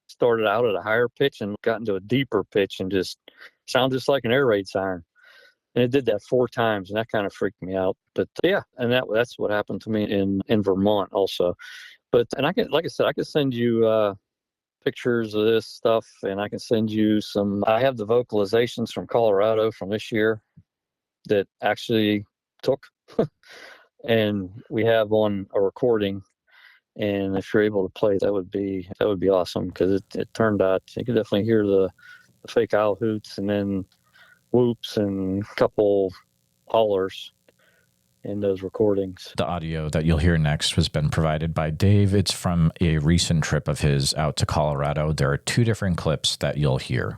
started out at a higher pitch and got into a deeper pitch and just sounded just like an air raid siren. And it did that 4 times, and that kind of freaked me out. But yeah, and that's what happened to me in Vermont also. But and I can, like I said, I can send you pictures of this stuff, and I can send you some. I have the vocalizations from Colorado from this year that actually took, and we have on a recording. And if you're able to play, that would be awesome, because it turned out you could definitely hear the fake owl hoots, and then whoops and a couple hollers in those recordings. The audio that you'll hear next has been provided by Dave. It's from a recent trip of his out to Colorado. There are 2 different clips that you'll hear.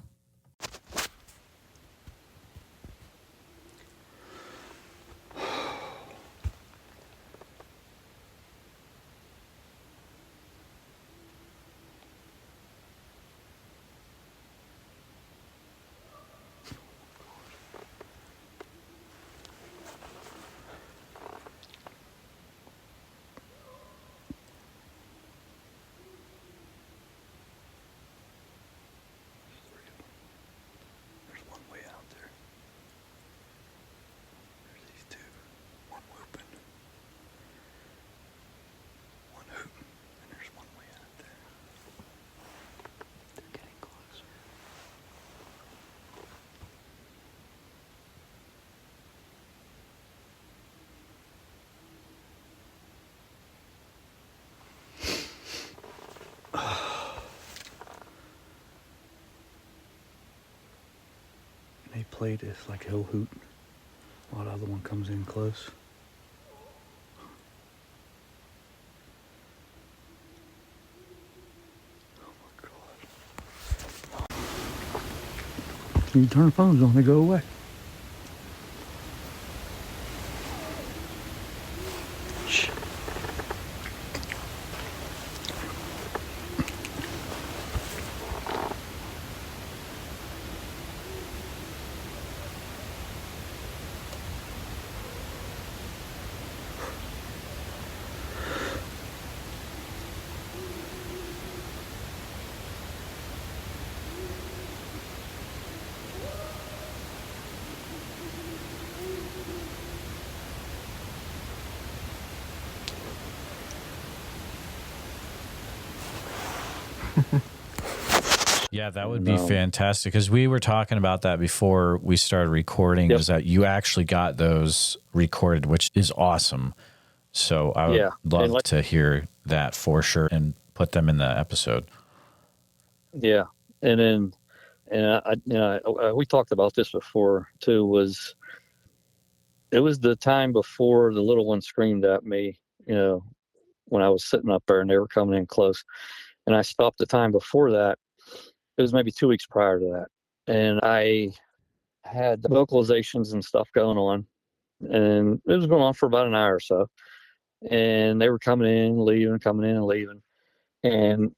They played this like hill hoot while the other one comes in close. Oh my God. You turn the phones on, they go away. Shh. Yeah, that would be fantastic, because we were talking about that before we started recording. Is that you actually got those recorded, which is awesome. So I would love to hear that for sure and put them in the episode. Yeah, and we talked about this before too. It was the time before the little one screamed at me, when I was sitting up there and they were coming in close, and I stopped the time before that. It was maybe 2 weeks prior to that, and I had the vocalizations and stuff going on, and it was going on for about an hour or so, and they were coming in, leaving, and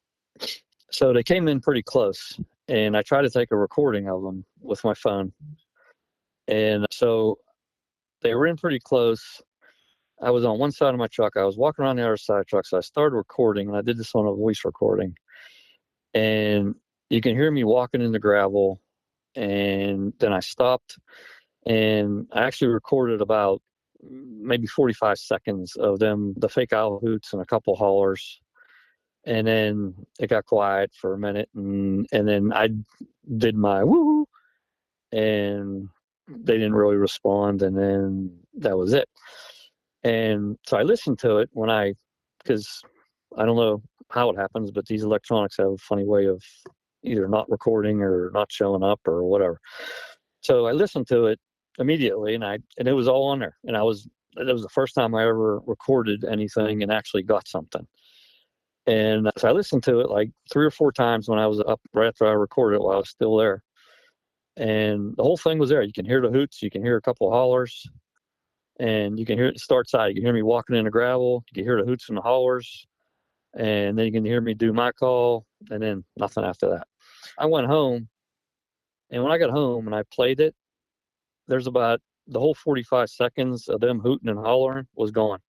so they came in pretty close, and I tried to take a recording of them with my phone, and so they were in pretty close. I was on one side of my truck. I was walking around the other side of the truck, so I started recording, and I did this on a voice recording, and you can hear me walking in the gravel, and then I stopped, and I actually recorded about maybe 45 seconds of them, the fake owl hoots and a couple hollers, and then it got quiet for a minute, and then I did my woo, and they didn't really respond, and then that was it. And so I listened to it because I don't know how it happens, but these electronics have a funny way of either not recording or not showing up or whatever. So I listened to it immediately, and it was all on there. And it was the first time I ever recorded anything and actually got something. And so I listened to it like 3 or 4 times when I was up right after I recorded it while I was still there. And the whole thing was there. You can hear the hoots, you can hear a couple of hollers, and you can hear it start side. You can hear me walking in the gravel, you can hear the hoots and the hollers, and then you can hear me do my call, and then nothing after that. I went home, and when I got home and I played it, there's about the whole 45 seconds of them hooting and hollering was gone.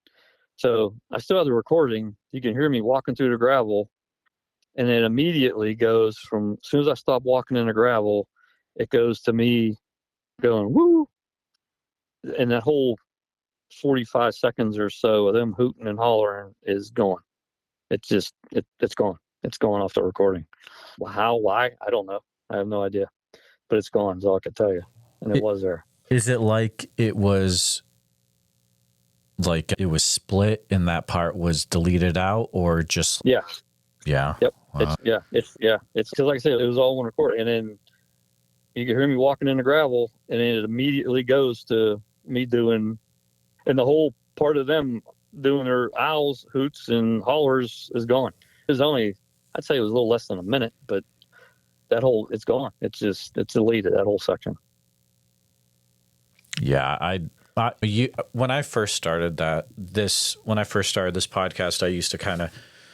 So I still have the recording. You can hear me walking through the gravel, and it immediately goes from, as soon as I stop walking in the gravel, it goes to me going, woo. And that whole 45 seconds or so of them hooting and hollering is gone. It's just, it's gone. It's gone off the recording. How, why? I don't know. I have no idea. But it's gone, is all I can tell you. And it was there. Is it like it was split and that part was deleted out, or just? Yeah. Yeah. Yep. Wow. It's because, like I said, it was all one recording. And then you can hear me walking in the gravel, and then it immediately goes to me doing, and the whole part of them doing their owls, hoots, and hollers is gone. It was only, I'd say it was a little less than a minute, but that whole, it's gone. It's deleted, that whole section. Yeah, when I first started this podcast, I used to kind of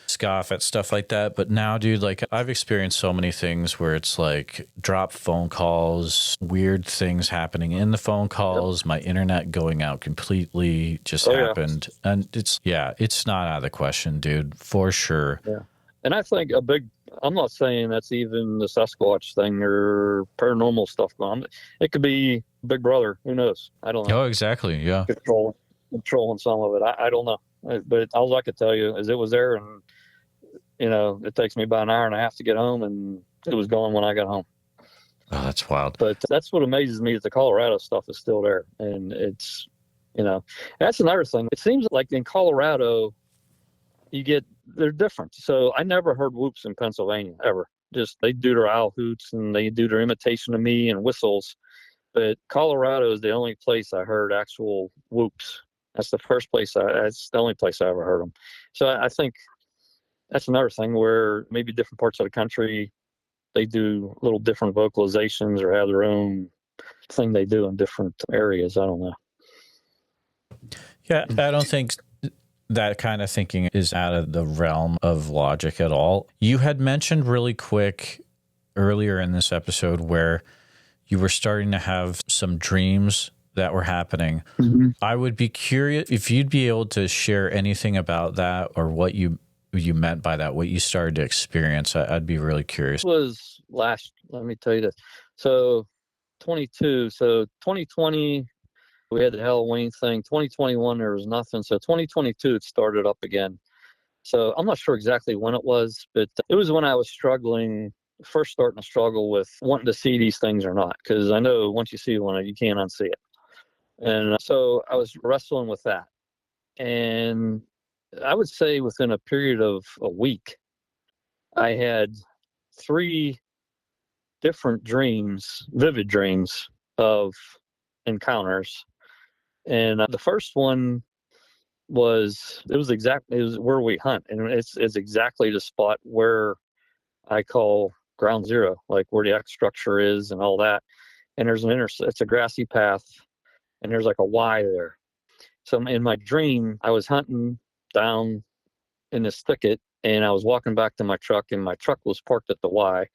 scoff at stuff like that. But now, dude, like, I've experienced so many things where it's like drop phone calls, weird things happening in the phone calls, yep. My internet going out completely just happened. Yeah. And it's not out of the question, dude, for sure. Yeah. And I think I'm not saying that's even the Sasquatch thing or paranormal stuff going on. It could be Big Brother. Who knows? I don't know. Oh, exactly. Yeah. Controlling some of it. I don't know. But all I could tell you is it was there, and, you know, it takes me about an hour and a half to get home, and it was gone when I got home. Oh, that's wild. But that's what amazes me, is the Colorado stuff is still there. And it's, you know, that's another thing. It seems like in Colorado, they're different. So I never heard whoops in Pennsylvania, ever. Just, they do their owl hoots and they do their imitation of me and whistles. But Colorado is the only place I heard actual whoops. That's the only place I ever heard them. So I think that's another thing where maybe different parts of the country, they do little different vocalizations or have their own thing they do in different areas. I don't know. Yeah, I don't think that kind of thinking is out of the realm of logic at all. You had mentioned really quick earlier in this episode where you were starting to have some dreams that were happening. Mm-hmm. I would be curious if you'd be able to share anything about that, or what you meant by that, what you started to experience. I'd be really curious. It was let me tell you this. So 2020, we had the Halloween thing. 2021, there was nothing. So 2022, it started up again. So I'm not sure exactly when it was, but it was when I was starting to struggle with wanting to see these things or not. Because I know once you see one, you can't unsee it. And so I was wrestling with that. And I would say within a period of a week, I had 3 different dreams, vivid dreams of encounters. And the first one was where we hunt. And it's exactly the spot where I call ground zero, like where the X structure is and all that. And there's it's a grassy path, and there's like a Y there. So in my dream, I was hunting down in this thicket, and I was walking back to my truck, and my truck was parked at the Y.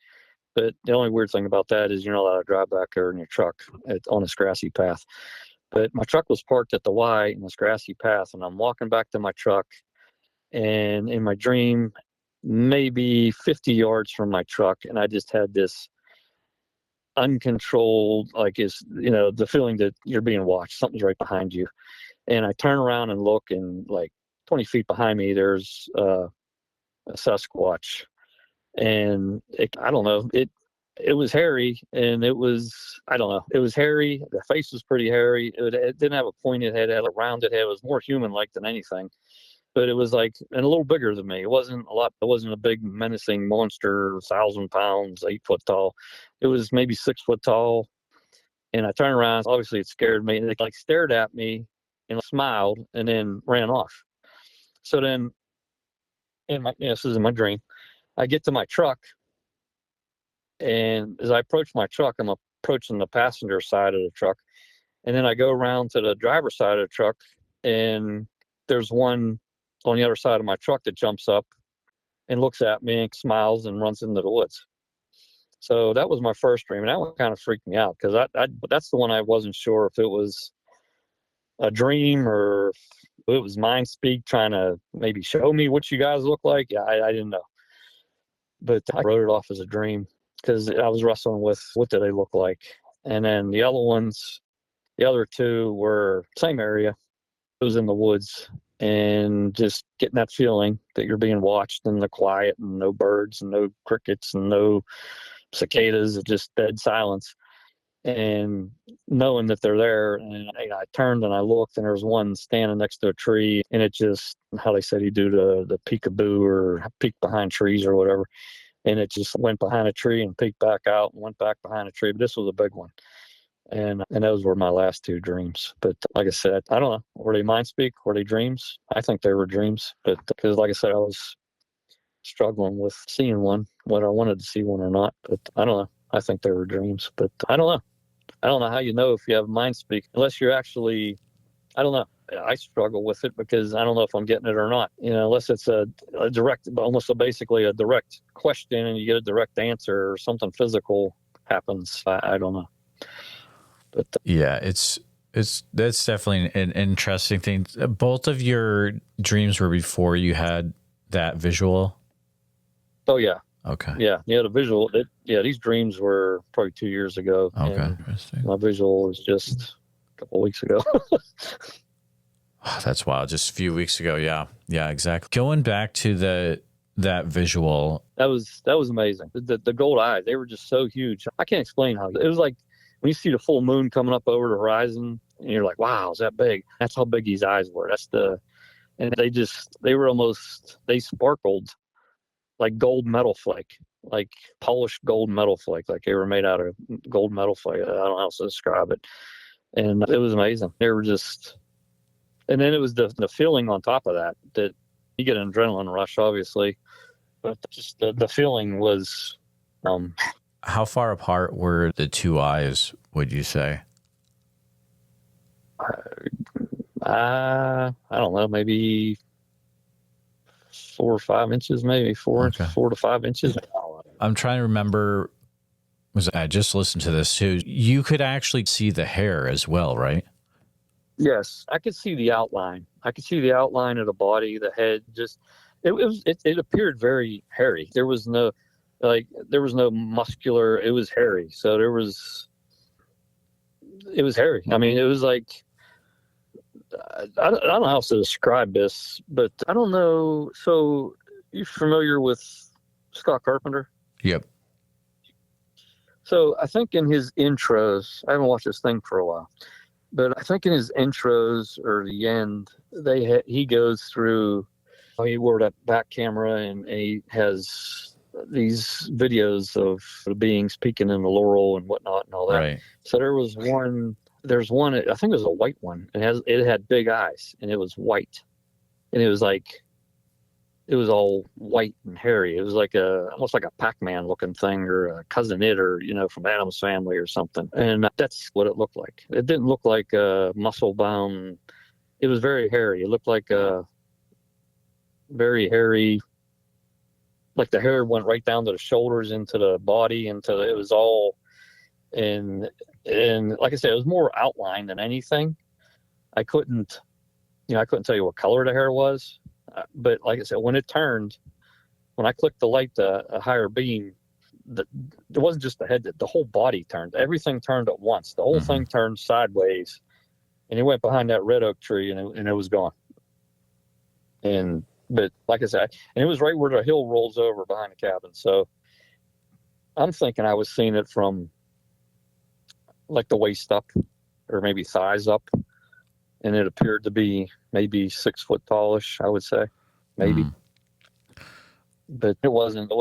But the only weird thing about that is you're not allowed to drive back there in your truck on this grassy path. But my truck was parked at the Y in this grassy path, and I'm walking back to my truck, and in my dream, maybe 50 yards from my truck, and I just had this uncontrolled, the feeling that you're being watched, something's right behind you. And I turn around and look, and like 20 feet behind me, there's a Sasquatch. And I don't know, it was hairy, and it was hairy. The face was pretty hairy. It didn't have a pointed head, it had a rounded head. It was more human-like than anything. But it was and a little bigger than me. It wasn't a big menacing monster, 1,000 pounds, 8 foot tall. It was maybe 6 foot tall. And I turned around, obviously it scared me. And it stared at me and smiled and then ran off. So then, this is in my dream, I get to my truck. And as I approach my truck, I'm approaching the passenger side of the truck. And then I go around to the driver's side of the truck, and there's one on the other side of my truck that jumps up and looks at me and smiles and runs into the woods. So that was my first dream, and that one kind of freaked me out, because that's the one I wasn't sure if it was a dream or it was mind speak trying to maybe show me what you guys look like. Yeah, I didn't know. But I wrote it off as a dream because I was wrestling with what do they look like. And then the other two were same area. It was in the woods and just getting that feeling that you're being watched and the quiet and no birds and no crickets and no cicadas, just dead silence. And knowing that they're there, and I turned and I looked, and there was one standing next to a tree, and it just, how they said you do the peekaboo or peek behind trees or whatever, and it just went behind a tree and peeked back out and went back behind a tree. But this was a big one, and those were my last two dreams. But like I said, I don't know, were they mind speak? Were they dreams? I think they were dreams, but because like I said, I was struggling with seeing one, whether I wanted to see one or not. But I don't know. I think they were dreams, but I don't know. I don't know how you know if you have mind speak unless you're actually, I don't know. I struggle with it because I don't know if I'm getting it or not, unless it's a direct, almost basically a direct question and you get a direct answer or something physical happens. I don't know. But yeah, that's definitely an interesting thing. Both of your dreams were before you had that visual. Oh yeah. Okay. Yeah. The visual. These dreams were probably 2 years ago. Okay. My visual was just a couple of weeks ago. Oh, that's wild. Just a few weeks ago. Yeah. Yeah, exactly. Going back to that visual. That was amazing. The gold eyes, they were just so huge. I can't explain how it was like when you see the full moon coming up over the horizon and you're like, wow, is that big? That's how big these eyes were. And they sparkled like gold metal flake, like polished gold metal flake, like they were made out of gold metal flake. I don't know how else to describe it. And it was amazing. They were just, and then it was the feeling on top of that you get an adrenaline rush, obviously, but just the feeling was. How far apart were the two eyes, would you say? I don't know, maybe 4 or 5 inches, maybe 4 to 5 inches. I'm trying to remember, I just listened to this too. You could actually see the hair as well, right? Yes, I could see the outline. I could see the outline of the body, the head. Just it appeared very hairy. There was no muscular. It was hairy. So it was hairy. I mean, it was like I don't know how to describe this, but I don't know. So you familiar with Scott Carpenter? Yep. So I think in his intros, I haven't watched this thing for a while, but I think in his intros or the end, he goes through. He wore that back camera and he has these videos of the beings peeking in the laurel and whatnot and all that. Right. So there's one, I think it was a white one. It had big eyes and it was white. And it was all white and hairy. It was like almost like a Pac-Man looking thing or a Cousin It or, from Addams Family or something. And that's what it looked like. It didn't look like a muscle bound. It was very hairy. It looked like a very hairy, like the hair went right down to the shoulders into the body it was all, and like I said, it was more outline than anything. I couldn't tell you what color the hair was, but like I said, when I clicked the light, a higher beam, it wasn't just the head, the whole body turned. Everything turned at once. The whole thing turned sideways, and it went behind that red oak tree, and it was gone. But like I said, and it was right where the hill rolls over behind the cabin. So I'm thinking I was seeing it from like the waist up or maybe thighs up. And it appeared to be maybe 6 foot tallish, I would say, maybe. But it wasn't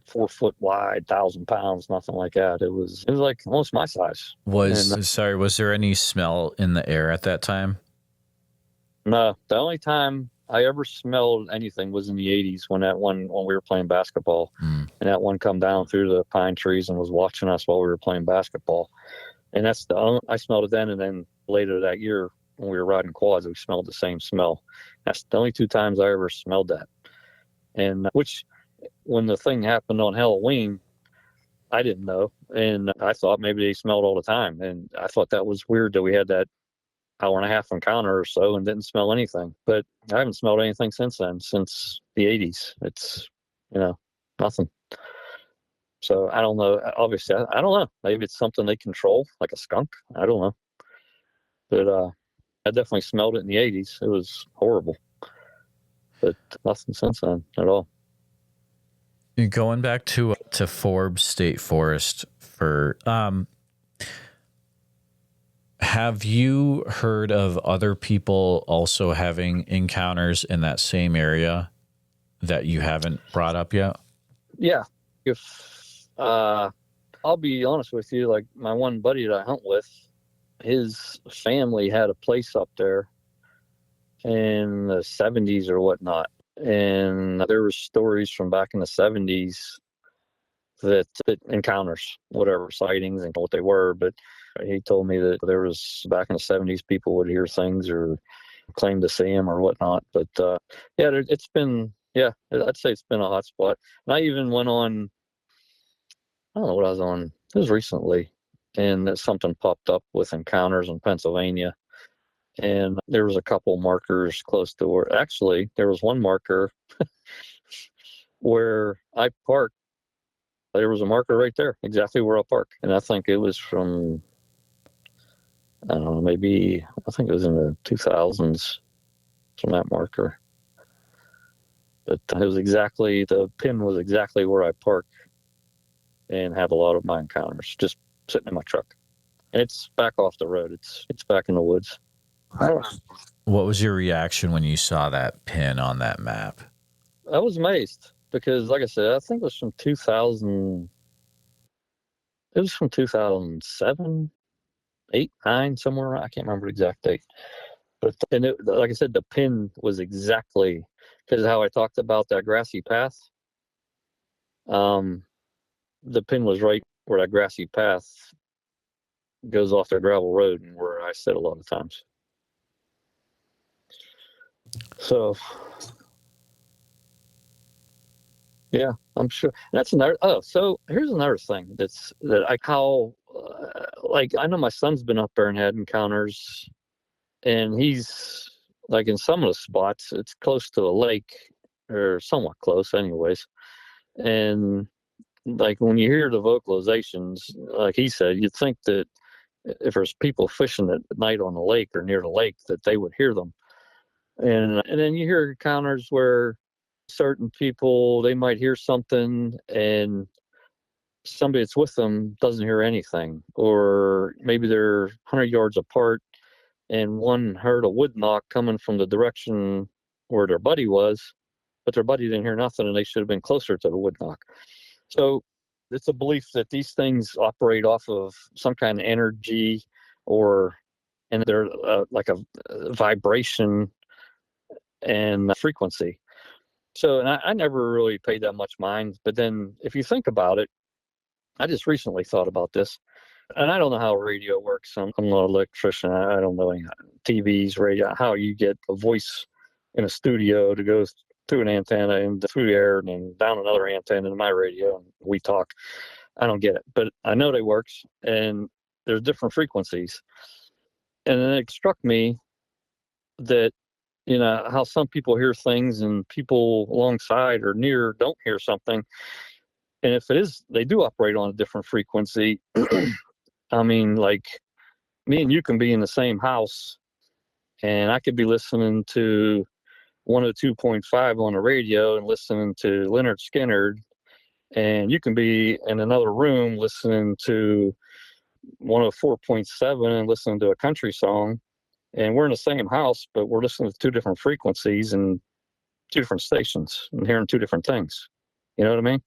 4 foot wide, 1,000 pounds, nothing like that. It was like almost my size. Was there any smell in the air at that time? No, the only time I ever smelled anything was in the 80s when we were playing basketball, and that one come down through the pine trees and was watching us while we were playing basketball. And I smelled it then, and then later that year when we were riding quads, we smelled the same smell. That's the only 2 times I ever smelled that. And which, when the thing happened on Halloween, I didn't know, and I thought maybe they smelled all the time, and I thought that was weird that we had that hour and a half encounter or so and didn't smell anything. But I haven't smelled anything since then, since the 80s. It's, nothing. So I don't know. Obviously, I don't know. Maybe it's something they control, like a skunk. I don't know. But I definitely smelled it in the 80s. It was horrible. But nothing since then at all. Going back to Forbes State Forest for have you heard of other people also having encounters in that same area that you haven't brought up yet? Yeah. If I'll be honest with you, like my one buddy that I hunt with, his family had a place up there in the 70s or whatnot. And there were stories from back in the 70s that encounters, whatever, sightings and what they were. But he told me that there was, back in the 70s, people would hear things or claim to see them or whatnot. But it's been, I'd say it's been a hot spot. And I even went on, I don't know what I was on. It was recently, and something popped up with encounters in Pennsylvania. And there was a couple markers close to where, actually, there was one marker where I parked. There was a marker right there, exactly where I parked. And I think it was from, I don't know, maybe, I think it was in the 2000s from that marker. But it was exactly, the pin was exactly where I parked and have a lot of my encounters, just sitting in my truck. And it's back off the road. It's back in the woods. What was your reaction when you saw that pin on that map? I was amazed because, like I said, I think it was from 2000. It was from 2007, 8, 9, somewhere. I can't remember the exact date. But like I said, the pin was exactly, because how I talked about that grassy path. The pin was right where that grassy path goes off the gravel road, and where I sit a lot of times. So, yeah, I'm sure that's another. Oh, so here's another thing I know my son's been up there and had encounters, and he's like in some of the spots, it's close to a lake or somewhat close, anyways. And like when you hear the vocalizations, like he said, you'd think that if there's people fishing at night on the lake or near the lake, that they would hear them. And then you hear encounters where certain people, they might hear something and somebody that's with them doesn't hear anything. Or maybe they're 100 yards apart and one heard a wood knock coming from the direction where their buddy was, but their buddy didn't hear nothing and they should have been closer to the wood knock. So it's a belief that these things operate off of some kind of energy, and they're like a vibration and frequency. So, and I never really paid that much mind. But then if you think about it, I just recently thought about this, and I don't know how radio works. I'm not an electrician. I don't know any TVs, radio, how you get a voice in a studio to go through an antenna and through the air and then down another antenna in my radio, and we talk. I don't get it, but I know they works, and there's different frequencies. And then it struck me that, how some people hear things and people alongside or near don't hear something. And if it is, they do operate on a different frequency. I mean, like me and you can be in the same house and I could be listening to 102.5 on the radio and listening to Leonard Skinner, and you can be in another room listening to 104.7 and listening to a country song. And we're in the same house, but we're listening to two different frequencies and two different stations and hearing two different things. You know what I mean?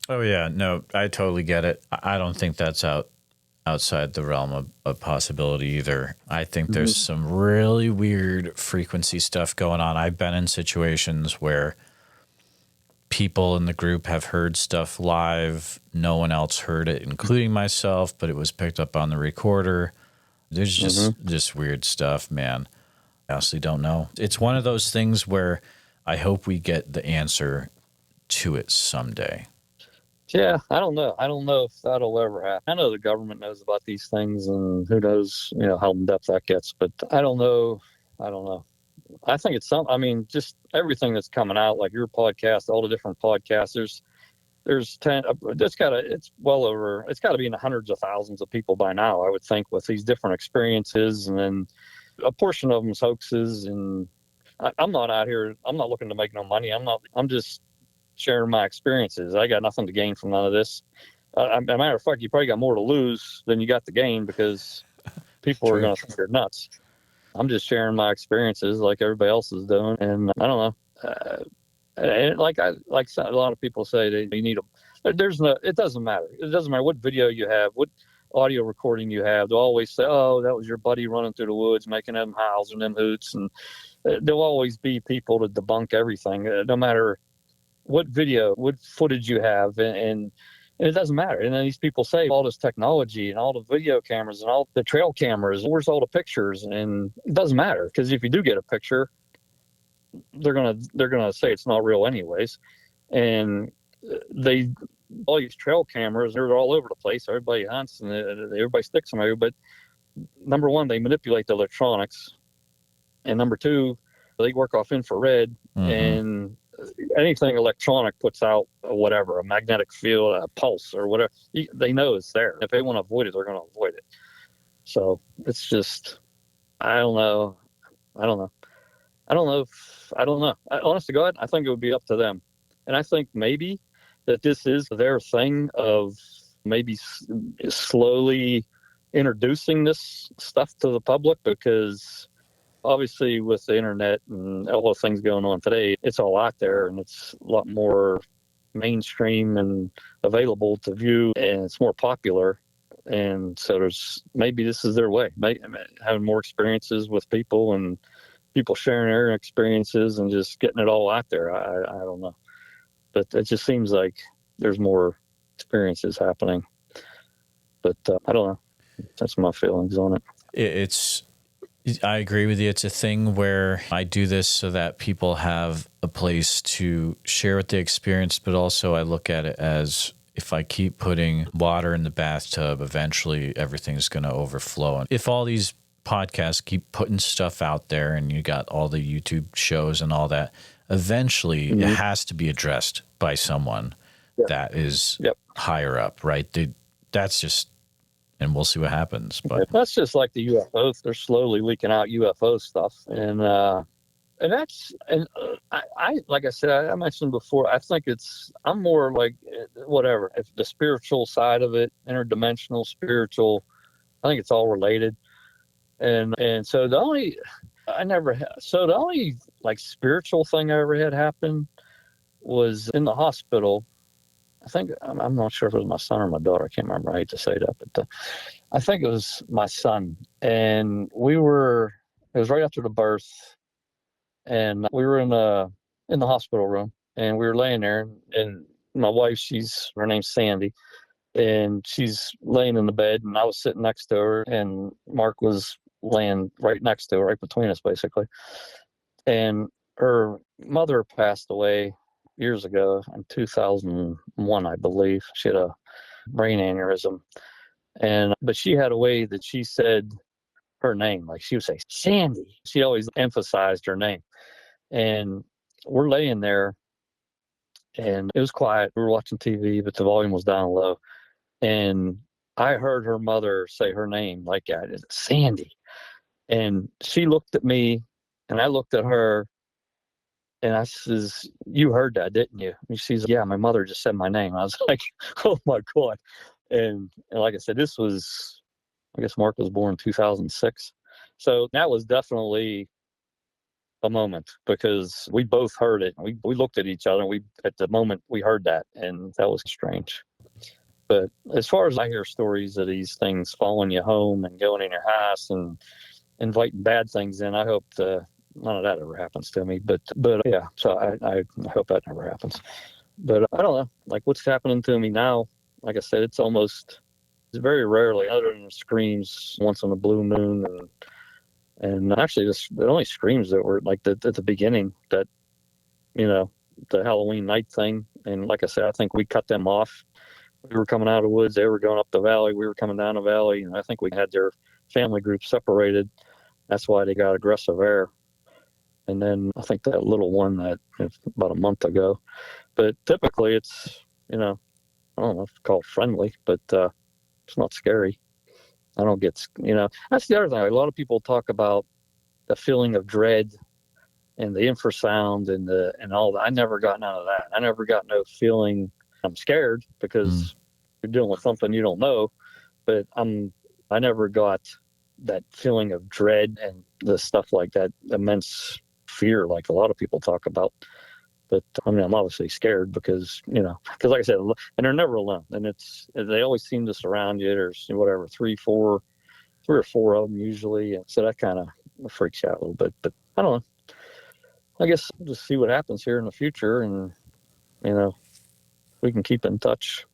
Oh, yeah. No, I totally get it. I don't think that's outside the realm of possibility either. I think there's some really weird frequency stuff going on. I've been in situations where people in the group have heard stuff live. No one else heard it, including myself, but it was picked up on the recorder. There's just weird stuff, man. I honestly don't know. It's one of those things where I hope we get the answer to it someday. Yeah, I don't know. I don't know if that'll ever happen. I know the government knows about these things, and who knows, how in depth that gets. But I don't know. I don't know. I think it's I mean, just everything that's coming out, like your podcast, all the different podcasters. There's 10. It's well over. It's got to be in the hundreds of thousands of people by now, I would think, with these different experiences, and then a portion of them's hoaxes. And I'm not out here. I'm not looking to make no money. I'm not. I'm just sharing my experiences. I got nothing to gain from none of this. As a matter of fact, you probably got more to lose than you got to gain, because people are going to think you're nuts. I'm just sharing my experiences like everybody else is doing, and I don't know. And like a lot of people say, you need a. There's no. It doesn't matter. It doesn't matter what video you have, what audio recording you have. They'll always say, "Oh, that was your buddy running through the woods, making them howls and them hoots," and there'll always be people to debunk everything, no matter what video, what footage you have, and it doesn't matter. And then these people say all this technology and all the video cameras and all the trail cameras, where's all the pictures? And it doesn't matter, because if you do get a picture, they're gonna say it's not real anyways. And all these trail cameras, they're all over the place. Everybody hunts and everybody sticks them over. But number one, they manipulate the electronics, and number two, they work off infrared, and anything electronic puts out whatever, a magnetic field, a pulse, or whatever. They know it's there. If they want to avoid it, they're going to avoid it. So it's just, I don't know. Honest to God, I think it would be up to them. And I think maybe that this is their thing of maybe slowly introducing this stuff to the public, because obviously with the internet and all the things going on today, it's all out there, and it's a lot more mainstream and available to view, and it's more popular. And so maybe this is their way, having more experiences with people, and people sharing their experiences and just getting it all out there. I don't know, but it just seems like there's more experiences happening, but I don't know. That's my feelings on it. I agree with you. It's a thing where I do this so that people have a place to share what they experienced, but also I look at it as, if I keep putting water in the bathtub, eventually everything's going to overflow. And if all these podcasts keep putting stuff out there, and you got all the YouTube shows and all that, eventually it has to be addressed by someone that is higher up, right? That's just, and we'll see what happens. But that's just like the UFOs. They're slowly leaking out UFO stuff, and I like I said, I mentioned before, I think I'm more like whatever. If the spiritual side of it, interdimensional, spiritual, I think it's all related. And so the only like spiritual thing I ever had happen was in the hospital. I think, I'm not sure if it was my son or my daughter. I can't remember. I hate to say that, but I think it was my son. And it was right after the birth, and we were in the hospital room, and we were laying there, and my wife, her name's Sandy, and she's laying in the bed, and I was sitting next to her, and Mark was laying right next to her, right between us, basically. And her mother passed away years ago in 2001, I believe. She had a brain aneurysm, but she had a way that she said her name. Like, she would say Sandy. She always emphasized her name. And we're laying there, and it was quiet. We were watching TV, but the volume was down low. And I heard her mother say her name like that, Sandy. And she looked at me, and I looked at her, and I says, "You heard that, didn't you?" And she's like, "Yeah, my mother just said my name." I was like, "Oh my God." And like I said, I guess Mark was born in 2006. So that was definitely a moment, because we both heard it. We looked at each other, and at the moment we heard that, and that was strange. But as far as I hear stories of these things following you home and going in your house and inviting bad things in, I hope none of that ever happens to me. But yeah, so I hope that never happens. But I don't know, like what's happening to me now. Like I said, it's very rarely, other than screams once on a blue moon, and actually the only screams that were like at the beginning, that the Halloween night thing. And like I said, I think we cut them off. We were coming out of the woods. They were going up the valley. We were coming down the valley. And I think we had their family group separated. That's why they got aggressive there. And then I think that little one that about a month ago. But typically it's, I don't know if it's called friendly, but it's not scary. I don't get, that's the other thing. A lot of people talk about the feeling of dread and the infrasound and all that. I never got none of that. I never got no feeling. I'm scared because you're dealing with something you don't know, but I never got that feeling of dread and the stuff like that, immense fear like a lot of people talk about. But I'm obviously scared because like I said, and they're never alone, and they always seem to surround you. There's whatever, three or four of them usually, and so that kind of freaks you out a little bit. But I don't know. I guess we'll just see what happens here in the future, and we can keep in touch.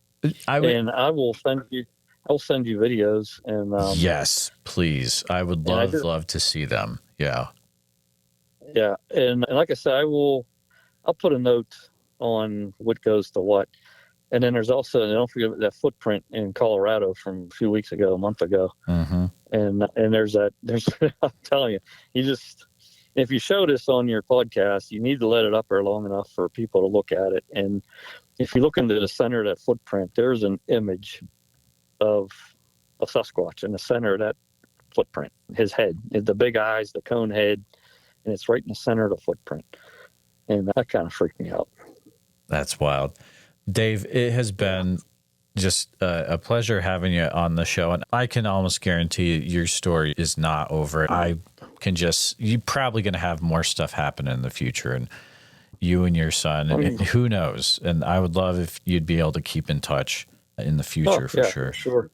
I will send you videos, and yes, please. I would love to see them. Yeah. Yeah, and like I said, I'll put a note on what goes to what. And then there's also, don't forget that footprint in Colorado from a month ago. Mm-hmm. And there's I'm telling you, if you show this on your podcast, you need to let it up there long enough for people to look at it. And if you look into the center of that footprint, there's an image of a Sasquatch in the center of that footprint. His head, the big eyes, the cone head, and it's right in the center of the footprint. And that kind of freaked me out. That's wild. Dave, it has been just a pleasure having you on the show. And I can almost guarantee your story is not over. You're probably going to have more stuff happen in the future. And you and your son, and who knows? And I would love if you'd be able to keep in touch in the future for sure. Sure.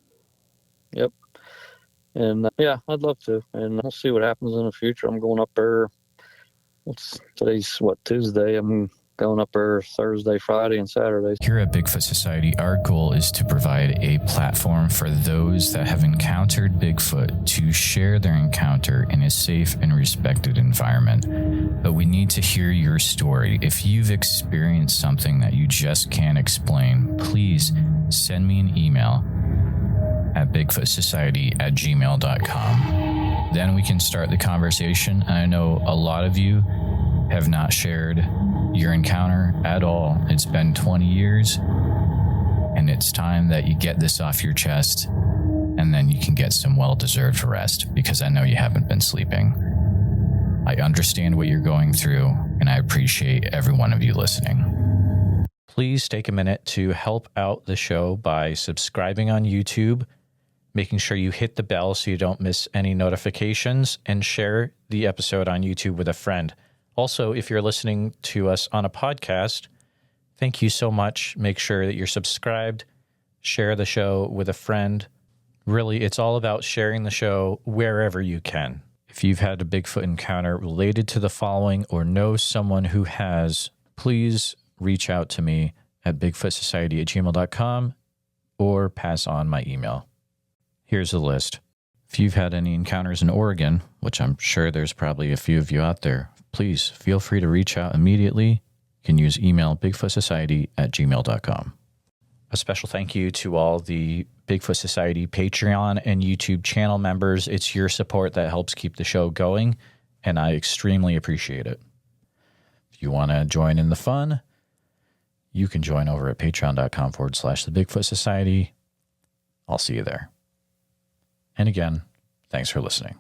Yep. And I'd love to. And we'll see what happens in the future. I'm going up there. Today's Tuesday. I'm going up there Thursday, Friday, and Saturday. Here at Bigfoot Society, our goal is to provide a platform for those that have encountered Bigfoot to share their encounter in a safe and respected environment. But we need to hear your story. If you've experienced something that you just can't explain, please send me an email at bigfootsociety@gmail.com. Then we can start the conversation. And I know a lot of you have not shared your encounter at all. It's been 20 years, and it's time that you get this off your chest, and then you can get some well-deserved rest, because I know you haven't been sleeping. I understand what you're going through, and I appreciate every one of you listening. Please take a minute to help out the show by subscribing on YouTube, making sure you hit the bell so you don't miss any notifications, and share the episode on YouTube with a friend. Also, if you're listening to us on a podcast, thank you so much. Make sure that you're subscribed, share the show with a friend. Really, it's all about sharing the show wherever you can. If you've had a Bigfoot encounter related to the following or know someone who has, please reach out to me at bigfootsociety@gmail.com or pass on my email. Here's a list. If you've had any encounters in Oregon, which I'm sure there's probably a few of you out there, please feel free to reach out immediately. You can use email bigfootsociety@gmail.com. A special thank you to all the Bigfoot Society Patreon and YouTube channel members. It's your support that helps keep the show going, and I extremely appreciate it. If you want to join in the fun, you can join over at patreon.com/the Bigfoot Society. I'll see you there. And again, thanks for listening.